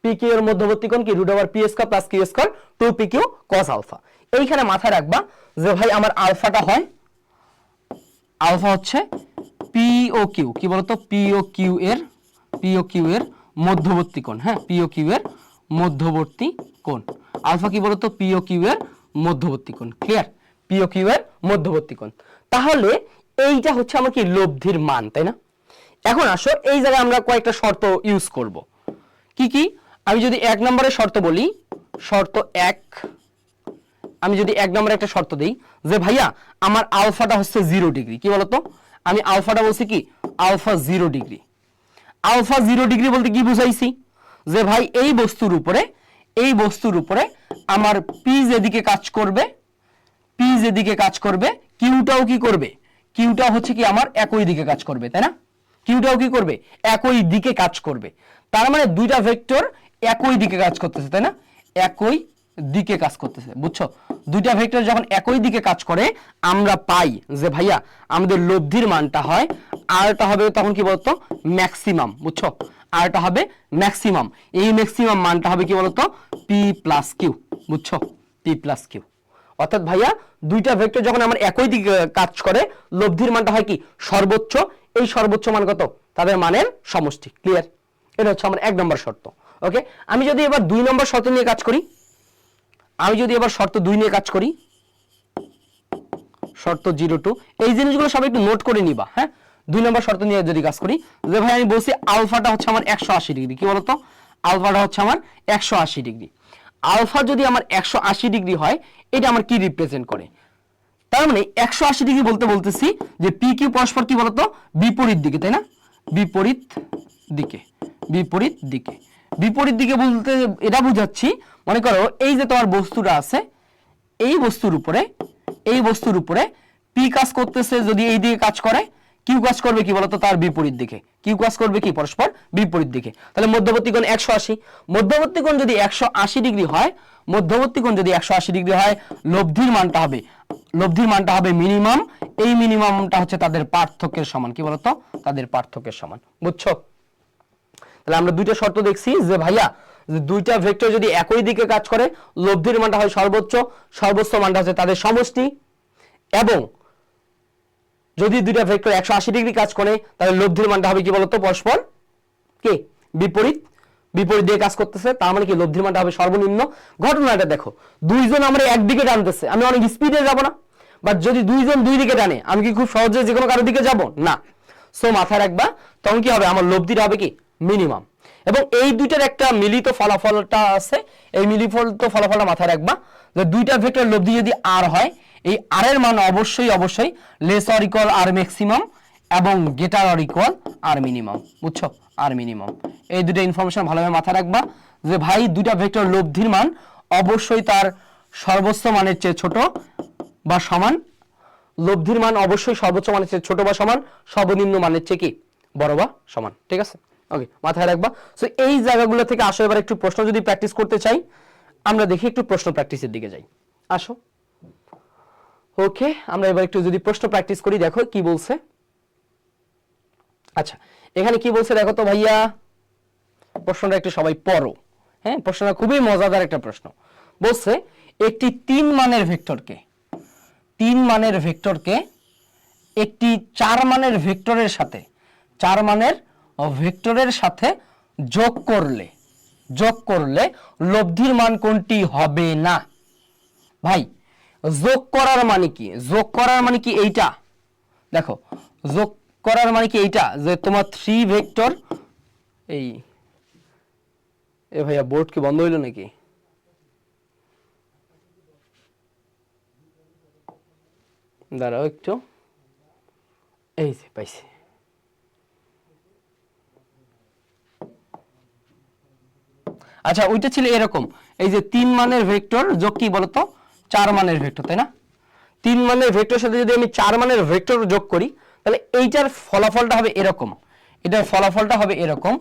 পি কিউ এর মধ্যবর্তী কোণ কি root over P square plus Q square 2pq cos আলফা। এইখানে মাথায় রাখবা যে ভাই আমার আলফাটা হয়, আলফা হচ্ছে পি ও কিউ, কি বলতো? পি ও কিউ এর মধ্যবর্তী কোণ, হ্যাঁ পি ও কিউ এর মধ্যবর্তী কোণ। আলফা কি বলতো? পি ও কিউ এর মধ্যবর্তী কোণ, ক্লিয়ার? পি ও কিউ এর মধ্যবর্তী কোণ। তাহলে এইটা হচ্ছে আমার কি লব্ধির মান, তাই না? এখন আসো এই জায়গায় আমরা কয়েকটা শর্ত ইউজ করব। কি কি? আমি যদি এক নম্বরের শর্ত বলি, শর্ত এক, আমি যদি এক নম্বরে একটা শর্ত দেই যে ভাইয়া আমার আলফাটা হচ্ছে 0 ডিগ্রি, কি বলতো? আমি আলফাটা বলছি কি আলফা 0 ডিগ্রি। আলফা 0 ডিগ্রি বলতে কি বুঝাইছি? যে ভাই এই বস্তুর উপরে আমার পি যেদিকে কাজ করবে, কিউটাও কি করবে? কিউটা হচ্ছে কি আমার একই দিকে কাজ করবে, তাই না? কিউটাও কি করবে? একই দিকে কাজ করবে। তার মানে দুইটা ভেক্টর একই দিকে কাজ করতেছে, তাই না? একই দিকে কাজ করতেছে, বুঝছো? দুইটা ভেক্টর যখন একই দিকে কাজ করে আমরা পাই যে ভাইয়া আমাদের লব্ধির মানটা হয় আরটা হবে তখন কি বলতো ম্যাক্সিমাম, বুঝছো? আরটা হবে ম্যাক্সিমাম, এই ম্যাক্সিমাম মানটা হবে কি বলতো পি প্লাস কিউ, বুঝছো? P plus Q. অর্থাৎ ভাইয়া দুইটা ভেক্টর যখন আমার একই দিকে কাজ করে লব্ধির মানটা হয় কি সর্বোচ্চ, এই সর্বোচ্চ মান কত? তাদের মানের সমষ্টি, ক্লিয়ার? এটা হচ্ছে আমার এক নম্বর শর্ত। ওকে, আমি যদি এবার দুই নম্বর শর্ত নিয়ে কাজ করি, শর্ত 2 নিয়ে কাজ করি, শর্ত 02, এই জিনিসগুলো সবাই একটু নোট করে নিবা, হ্যাঁ? 2 নম্বর শর্ত নিয়ে যদি কাজ করি যে ভাই আমি বলছি আলফাটা হচ্ছে আমার 180 ডিগ্রি, কি বলতো? আলফাটা হচ্ছে আমার 180 ডিগ্রি। আলফা যদি আমার 180 ডিগ্রি হয় এটা আমার কি রিপ্রেজেন্ট করে? তার মানে 180 ডিগ্রি বলতেছি যে পি কিউ পরস্পর কি বলতো বিপরীত দিকে, তাই না? বিপরীত দিকে বলতে এটা বুঝাচ্ছি, মনে করো এই যে তোমার বস্তুটা আছে, এই বস্তুর উপরে পি কাজ করতেছে যদি এই দিকে কাজ করে, কিউ কাজ করবে কি বলতো তার বিপরীত দিকে, কিউ কাজ করবে কি পরস্পর বিপরীত দিকে। তাহলে মধ্যবর্তী কোণ 180, মধ্যবর্তী কোণ যদি 180 ডিগ্রি হয়, লব্ধির মানটা হবে মিনিমাম, এই মিনিমামটা হচ্ছে তাদের পার্থক্যের সমান, কি বলতো? তাদের পার্থক্যের সমান, বুঝছো? তাহলে আমরা দুইটা শর্ত দেখছি যে ভাইয়া যে দুইটা ভেক্টর যদি একই দিকে কাজ করে লব্ধির মানটা হয় সর্বোচ্চ মানটা হচ্ছে তাদের সমষ্টি, এবং যদি দুইটা ভেক্টর 180 ডিগ্রি কাজ করে তাহলে লব্ধির মানটা হবে কি বলতো পরস্পর কি বিপরীত দিয়ে কাজ করতেছে, তার মানে কি লব্ধির মানটা হবে সর্বনিম্ন। ঘটনাটা দেখো, দুইজন আমরা একদিকে টানতেছে, আমি অনেক স্পিডে যাব না, বাট যদি দুইজন দুই দিকে টানে আমি কি খুব সহজে যে কোনো কারো দিকে যাব না? সো মাথায় রাখবা তখন কি হবে আমার লব্ধিটা হবে কি মিনিমাম। এবং এই দুইটার একটা মিলিত ফলাফলটা আছে, এই মিলিত ফলাফলটা মাথায় রাখবা যে দুইটা ভেক্টর লব্ধি যদি আর হয়, এই আর এর মান অবশ্যই less or equal R maximum, এবং greater or equal R minimum. বুঝছো? আর মিনিমাম, এই দুটো ইনফরমেশন ভালোভাবে মাথায় রাখবা যে ভাই দুটা ভেক্টর লব্ধির মান অবশ্যই তার সর্বোচ্চ মানের চেয়ে ছোট বা সমান, লব্ধির মান অবশ্যই সর্বোচ্চ মানের চেয়ে ছোট বা সমান, সর্বনিম্ন মানের চেয়ে কি বড় বা সমান। ঠিক আছে, ওকে, মাথায় রাখবা। সো এই জায়গাগুলো থেকে আসো এবার একটু প্রশ্ন যদি প্র্যাকটিস করতে চাই, আমরা দেখি একটু প্রশ্ন প্র্যাকটিসের দিকে যাই। আসো, ওকে, আমরা এবার একটু যদি প্রশ্ন প্র্যাকটিস করি, দেখো কি বলছে। আচ্ছা, এখানে কি বলছে দেখো তো ভাইয়া, প্রশ্নটা একটু সবাই পড়ো। হ্যাঁ, প্রশ্নটা খুবই মজাদার একটা প্রশ্ন। বলছে একটি 3 মানের ভেক্টরকে একটি 4 মানের ভেক্টরের সাথে যোগ করলে লব্ধির মান কোনটি হবে না। ভাই যোগ করার মানে কি? যোগ করার মানে কি এইটা? দেখো, যোগ করার মানে কি এইটা যে তোমার 3 ভেক্টর, এই এ ভাইয়া বোর্ড কি বন্ধ হইলো নাকি? দাঁড়াও একটু, এই যে পাইছি। আচ্ছা, ওইটা ছিল এরকম, এই যে 3 মানের ভেক্টর যোগ কি বলতো 4 মানের ভেক্টর, তাই না? 3 মানের ভেক্টরের সাথে যদি আমি 4 মানের ভেক্টর যোগ করি, তাহলে এইটার ফলাফলটা হবে এরকম,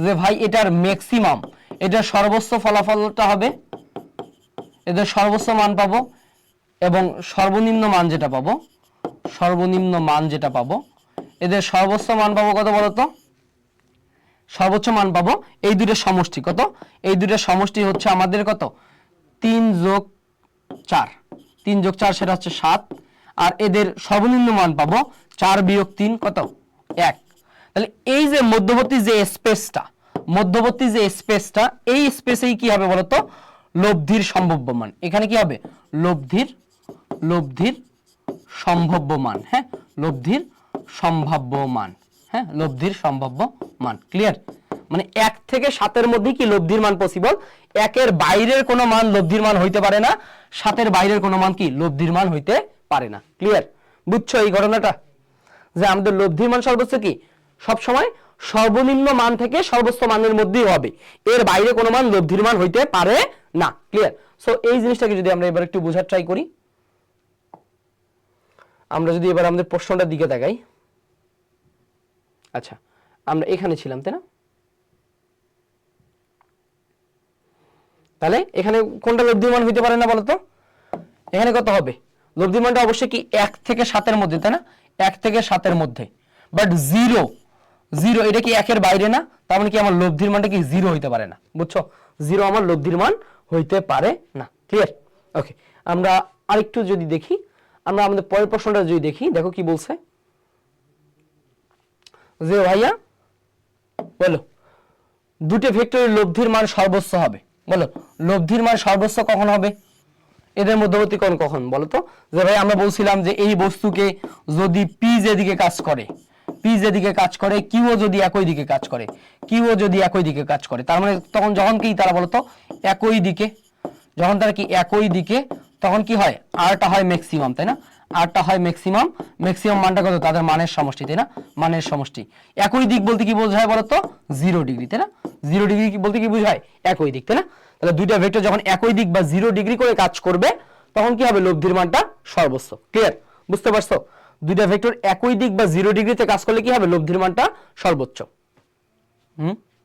যে ভাই এটার ম্যাক্সিমাম, এটার সর্বোচ্চ ফলাফলটা হবে, এদের সর্বোচ্চ মান পাবো এবং সর্বনিম্ন মান যেটা পাবো, এদের সর্বোচ্চ মান পাবো কত বলতো? সর্বোচ্চ মান পাবো এই দুইটার সমষ্টি কত? এই দুইটার সমষ্টি হচ্ছে আমাদের কত? 3 যোগ 4 সেটা হচ্ছে 7, আর এদের সর্বনিম্ন মান পাবো 4 বিয়োগ 3 কত? 1। তাহলে এই যে মধ্যবর্তী যে স্পেসটা, এই স্পেসেই কি হবে বলতো? লব্ধির সম্ভাব্য মান। এখানে কি হবে? লব্ধির সম্ভাব্য মান। হ্যাঁ, লব্ধির সম্ভাব্য মান। ক্লিয়ার? মানে 1 থেকে 7 মধ্যে কি লব্ধির মান পসিবল, 1 বাইরের কোনো মান লব্ধির মান হইতে পারে না, 7 বাইরের কোনো মান কি লব্ধির মান হইতে পারে না। ক্লিয়ার? বুঝছো এই ঘটনাটা, যে আমাদের লব্ধির মান সর্বোচ্চ কি সব সময় সর্বনিম্ন মান থেকে সর্বোচ্চ মানের মধ্যেই হবে, এর বাইরে কোনো মান লব্ধির মান হইতে পারে না। ক্লিয়ার? সো এই জিনিসটাকে যদি আমরা এবার একটু বোঝার ট্রাই করি, আমরা যদি এবার আমাদের প্রশ্নটার দিকে তাকাই। আচ্ছা, আমরা এখানে ছিলাম, তাই না? তাহলে এখানে কোনটা লব্ধির মান হইতে পারে না বলতো? এখানে কত হবে? লব্ধির মানটা অবশ্যই কি 1 থেকে 7 মধ্যে, তাই না? 1 থেকে 7 মধ্যে, বাট 0 এটা কি 1 বাইরে না, তার মানে কি আমার লব্ধির মানটা কি 0 হইতে পারে না। বুঝছো? 0 আমার লব্ধির মান হইতে পারে না। ক্লিয়ার? ওকে, আমরা আরেকটু যদি দেখি, আমরা আমাদের পরের প্রশ্নটা যদি দেখি, দেখো কি বলছে। যে ভাইয়া বলো, দুটো ভেক্টরের লব্ধির মান সর্বোচ্চ হবে। বলো, লব্ধির মান সর্বোচ্চ কখন হবে? এদের মধ্যবর্তী কোণ কখন বলো তো? যে ভাই আমরা বলছিলাম যে এই বস্তুকে যদি পি যেদিকে কাজ করে, কিউ যদি একই দিকে কাজ করে, তার মানে তখন যখন কি তারা বলতো একই দিকে, যখন তারা কি একই দিকে, তখন কি হয়? আরটা হয় ম্যাক্সিমাম, তাই না? আরটা হয় ম্যাক্সিমাম মানটা কত? তাদের মানের সমষ্টি, তাই না? মানের সমষ্টি। একই দিক বলতে কি বোঝায় বলতো? 0 ডিগ্রি, তাই না? 0 ডিগ্রি বলতে কি বোঝায়? একই দিক, তাই না? তাহলে দুইটা ভেক্টর যখন একই দিক বা 0 ডিগ্রি করে কাজ করবে, তখন কি হবে? লব্ধির মানটা সর্বোচ্চ। ক্লিয়ার? বুঝতে পারছো? দুইটা ভেক্টর একই দিক বা 0 ডিগ্রিতে কাজ করলে কি হবে? লব্ধির মানটা সর্বোচ্চ।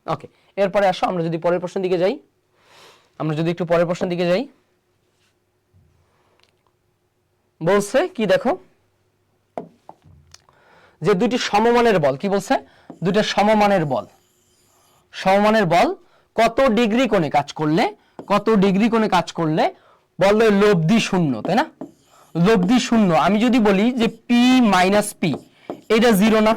ওকে, এরপরে আসো আমরা যদি পরের প্রশ্নের দিকে যাই, বলছে কি দেখো, যে দুটি সমমানের বল, কি বলছে? দুটো সমমানের বল কত ডিগ্রি কোণে কাজ করলে বললো লব্ধি 0, তাই না? লব্ধি 0। আমি যদি বলি যে পি মাইনাস পি, এটা 0 না?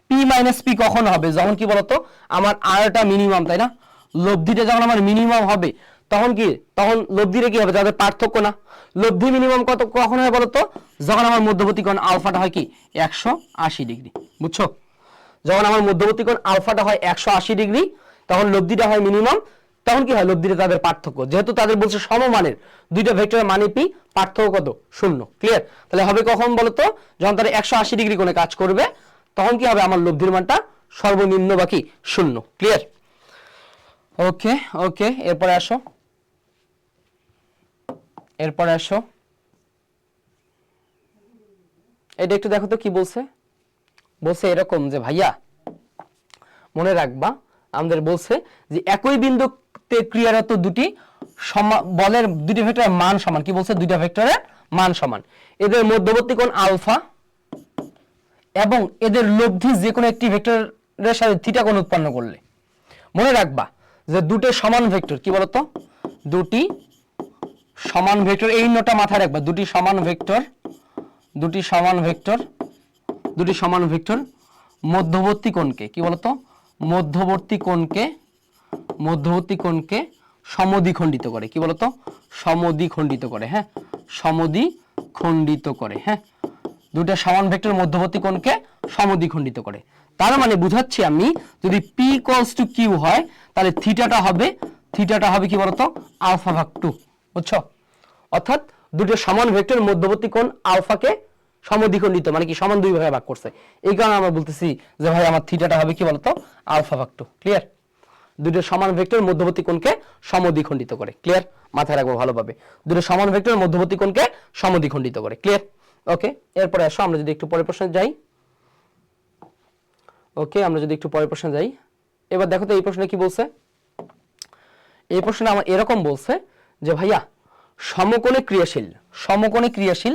পি মাইনাস পি কখন হবে? যখন কি বলতো আমার আরটা মিনিমাম, তাই না? লব্ধিটা যখন আমার মিনিমাম হবে, তখন কি, তখন লব্ধিটা কি হবে? যাদের পার্থক্য না। লব্ধি মিনিমাম কখন হয় বলতো? যখন আমার মধ্যবর্তী কোণ আলফাটা হয় কি 180 ডিগ্রি। বুঝছো? যখন আমার মধ্যবর্তী কোণ আলফাটা হয় 180 ডিগ্রি, তখন লব্ধিটা হয় মিনিমাম। তখন কি হয়? লব্ধিটা তাদের পার্থক্য, যেহেতু তাদের বলছে সমমানের দুইটা ভেক্টরের মানে পি, পার্থক্য কত? 0। ক্লিয়ার? তাহলে হবে কখন বলতো? যখন তারা 180 ডিগ্রি কোণে কাজ করবে, তখন কি হবে, আমার লব্ধির মানটা সর্বনিম্ন বাকি 0। ক্লিয়ার? ওকে ওকে, এরপরে আসো, এরপরে আসো, এটা একটু দেখো তো কি বলছে। বলছে এরকম যে ভাইয়া মনে রাখবা, আমাদের বলছে যে একই বিন্দুতে ক্রিয়ারত দুটি বলের দুটি ভেক্টরের মান সমান। কি বলছে? দুইটা ভেক্টরের মান সমান, এদের মধ্যবর্তী কোণ আলফা এবং এদের লব্ধি যে কোনো একটি ভেক্টরের সাথে থিটা কোণ উৎপন্ন করলে। মনে রাখবা যে দুটো সমান ভেক্টর, কি বলতো, দুটি সমান ভেক্টর, এই নোটা মাথায় রাখবা, দুটি সমান ভেক্টর, দুটি সমান ভেক্টর, দুটি সমান ভেক্টর মধ্যবর্তী কোণকে, কি বলতো, মধ্যবর্তী কোণকে, মধ্যবর্তী কোণকে সমদ্বিখণ্ডিত করে। কি বলতো? সমদ্বিখণ্ডিত করে। হ্যাঁ, সমদ্বিখণ্ডিত করে। হ্যাঁ, দুটো সমান ভেক্টর মধ্যবর্তী কোণকে সমদ্বিখণ্ডিত করে। তার মানে বুঝাচ্ছি আমি, যদি p ইকুয়ালস টু q হয় তাহলে থিটাটা হবে কি বলতো, আলফা ভাগ 2। বুঝছো? অর্থাৎ দুটো সমান ভেক্টর মধ্যবর্তী কোণ আলফাকে সমদ্বিখণ্ডিত মানে কি সমান দুই ভাগে ভাগ করছে, এই কারণে আমরা বলতেছি যে ভাই আমার থিটাটা হবে কি বলতো, আলফা ভাগ 2। ক্লিয়ার? দুটো সমান ভেক্টর মধ্যবর্তী কোণকে সমদ্বিখণ্ডিত করে। ক্লিয়ার? মাথায় রাখবো ভালোভাবে, দুটো সমান ভেক্টর মধ্যবর্তী কোণকে সমদ্বিখণ্ডিত করে। ক্লিয়ার? ওকে, এরপরে আসো আমরা যদি একটু পরের প্রশ্নে যাই। ওকে, আমরা যদি একটু পরের প্রশ্নে যাই, এবার দেখো তো এই প্রশ্নে কি বলছে। এই প্রশ্নে আমার এরকম বলছে যে ভাইয়া সমকোণে ক্রিয়াশীল, সমকোণে ক্রিয়াশীল,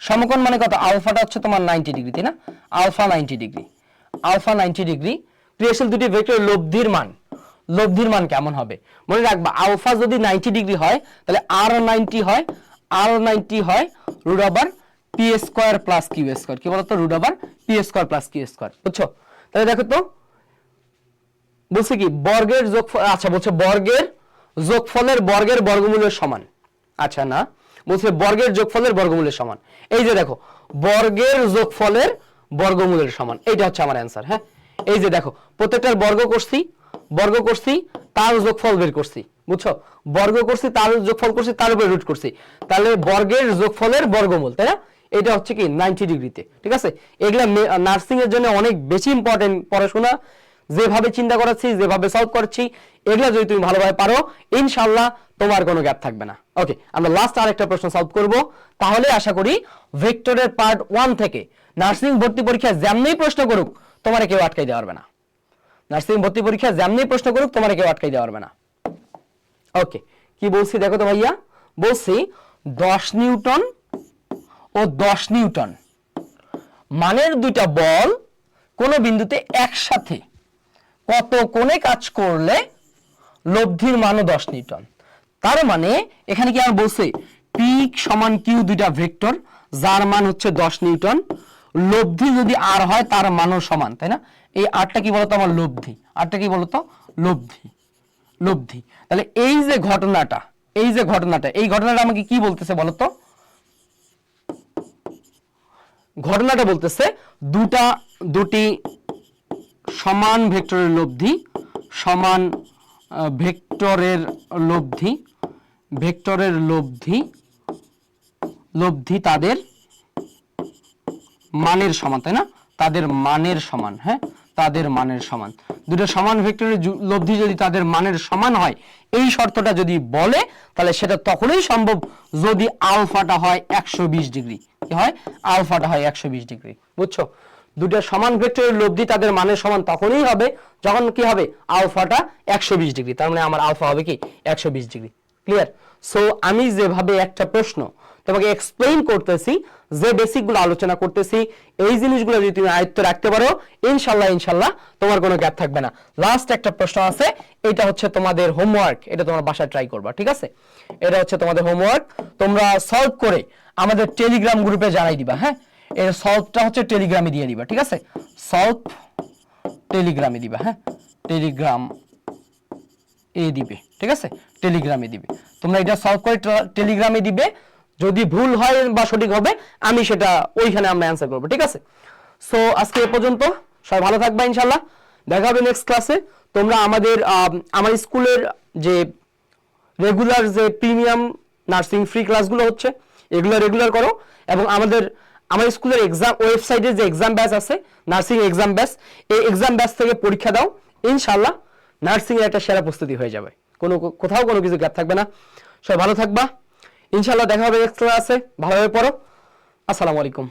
সমকোণ মানে কত, আলফাটা হচ্ছে তোমার 90 ডিগ্রি, তাই না? আলফা 90 ডিগ্রি, আলফা 90 ডিগ্রি ক্রিয়াশীল দুটি ভেক্টর লব্ধির মান, লব্ধির মান কেমন হবে? মনে রাখবা আলফা যদি 90 ডিগ্রি হয় তাহলে আর 90 হয়, আর 90 হয় root over P square plus Q square. কি বলতো, root over P square plus Q square. বুঝছো? তাহলে দেখো তো বলছে কি বর্গের যোগফল, আচ্ছা বলছে বর্গের যোগফলের বর্গের বর্গমূলের সমান। আচ্ছা না, বলছে বর্গের যোগফলের বর্গমূলের সমান। এই যে দেখো বর্গের যোগফলের বর্গমূলের সমান, এইটা হচ্ছে আমার অ্যান্সার। হ্যাঁ, এই যে দেখো প্রত্যেকটার বর্গ করছি, বর্গ করছি, তার যোগফল বের করছি। বুঝছো? বর্গ করছি, তার যোগফল করছি, তার উপরে রুট করছি, তাহলে বর্গের যোগফলের বর্গমূল, তাই না? এটা হচ্ছে কি 90 ডিগ্রিতে। ঠিক আছে? এগুলা নার্সিং এর জন্য অনেক বেশি ইম্পর্টেন্ট পড়াশোনা, যেভাবে চিন্তা করাচ্ছি, যেভাবে সলভ করছি, এগুলা যদি তুমি ভালোভাবে পারো ইনশাআল্লাহ তোমার কোনো গ্যাপ থাকবে না। ওকে, আমরা লাস্ট আরেকটা প্রশ্ন সলভ করব, তাহলে আশা করি ভেক্টরের পার্ট 1 থেকে নার্সিং ভর্তি পরীক্ষা যেমনই প্রশ্ন করুক তোমারে কেউ আটকাই দেওয়া পারবে না। নার্সিং ভর্তি পরীক্ষা যেমনই প্রশ্ন করুক তোমারে কেউ আটকাই দেওয়া পারবে না। ওকে, কি বলছি দেখো তো ভাইয়া, বলছি 10 নিউটন ও 10 নিউটন মানের দুইটা বল কোন বিন্দুতে একসাথে কত কোণে কাজ করলে লব্ধির মানও 10 নিউটন। তার মানে এখানে কি আমার বলছে পি সমান কিউ দুইটা ভেক্টর যার মান হচ্ছে 10 নিউটন, লব্ধি যদি আর হয় তার মানও সমান, তাই না? এই আরটা কি বলতো আমার লব্ধি, আরটা কি বলতো লব্ধি, লব্ধি। তাহলে এই যে ঘটনাটা, এই যে ঘটনাটা, এই ঘটনাটা আমাকে কি বলতেছে বলতো, ঘটনাটা বলতেছে দুটি সমান ভেক্টরের লব্ধি, সমান ভেক্টরের লব্ধি, ভেক্টরের লব্ধি, লব্ধি তাদের মানের সমান, তাই না? তাদের মানের সমান। হ্যাঁ, তাদের মানের সমান। দুটো সমান ভেক্টরের লব্ধি যদি তাদের মানের সমান হয়, এই শর্তটা যদি বলে তাহলে সেটা তখনই সম্ভব যদি আলফাটা হয় 120 ডিগ্রি। কি হয়? আলফাটা হয় 120 ডিগ্রি। বুঝছো? দুটো সমান ভেক্টরের লব্ধি তাদের মানের সমান তখনই হবে যখন কি হবে, আলফাটা 120 ডিগ্রি। তার মানে আমার আলফা হবে কি 120 ডিগ্রি। ক্লিয়ার? সো আমি যেভাবে একটা প্রশ্ন তোমাকে এক্সপ্লেইন করতেছি, যে বেসিকগুলো আলোচনা করতেছি, এই জিনিসগুলো যদি তুমি আয়ত্ত রাখতে পারো ইনশাআল্লাহ ইনশাআল্লাহ তোমার কোনো গ্যাপ থাকবে না। লাস্ট একটা প্রশ্ন আছে, এটা হচ্ছে তোমাদের হোমওয়ার্ক, এটা তোমার বাসায় ট্রাই করবা। ঠিক আছে? এটা হচ্ছে তোমাদের হোমওয়ার্ক, তোমরা সলভ করে আমাদের টেলিগ্রাম গ্রুপে জানাই দিবা। হ্যাঁ, এর সলভটা হচ্ছে টেলিগ্রামে দিয়ে দিবা। ঠিক আছে? সলভ টেলিগ্রামে দিবা। হ্যাঁ, টেলিগ্রাম এ দিবে। ঠিক আছে? টেলিগ্রামে দিবে। তোমরা এটা সলভ করে টেলিগ্রামে দিবে, যদি ভুল হয় বা সঠিক হবে আমি সেটা ওইখানে আমরা অ্যানসার করব। ঠিক আছে? সো আজকে এ পর্যন্ত, সবাই ভালো থাকবা ইনশাআল্লাহ, দেখা হবে নেক্সট ক্লাসে। তোমরা আমার স্কুলের যে রেগুলার যে প্রিমিয়াম নার্সিং ফ্রি ক্লাসগুলো হচ্ছে এগুলো রেগুলার করো, এবং আমাদের আমার স্কুলের এক্সাম ওয়েবসাইটে যে এক্সাম ব্যাচ আছে, নার্সিং এক্সাম ব্যাচ, এই এক্সাম ব্যাচ থেকে পরীক্ষা দাও, ইনশাআল্লাহ নার্সিং এর একটা সেরা প্রস্তুতি হয়ে যাবে, কোথাও কোনো কিছু গ্যাপ থাকবে না। সবাই ভালো থাকবা, ইনশাআল্লাহ দেখা হবে নেক্সট ক্লাসে। ভালোভাবে পড়ো। আসসালামু আলাইকুম।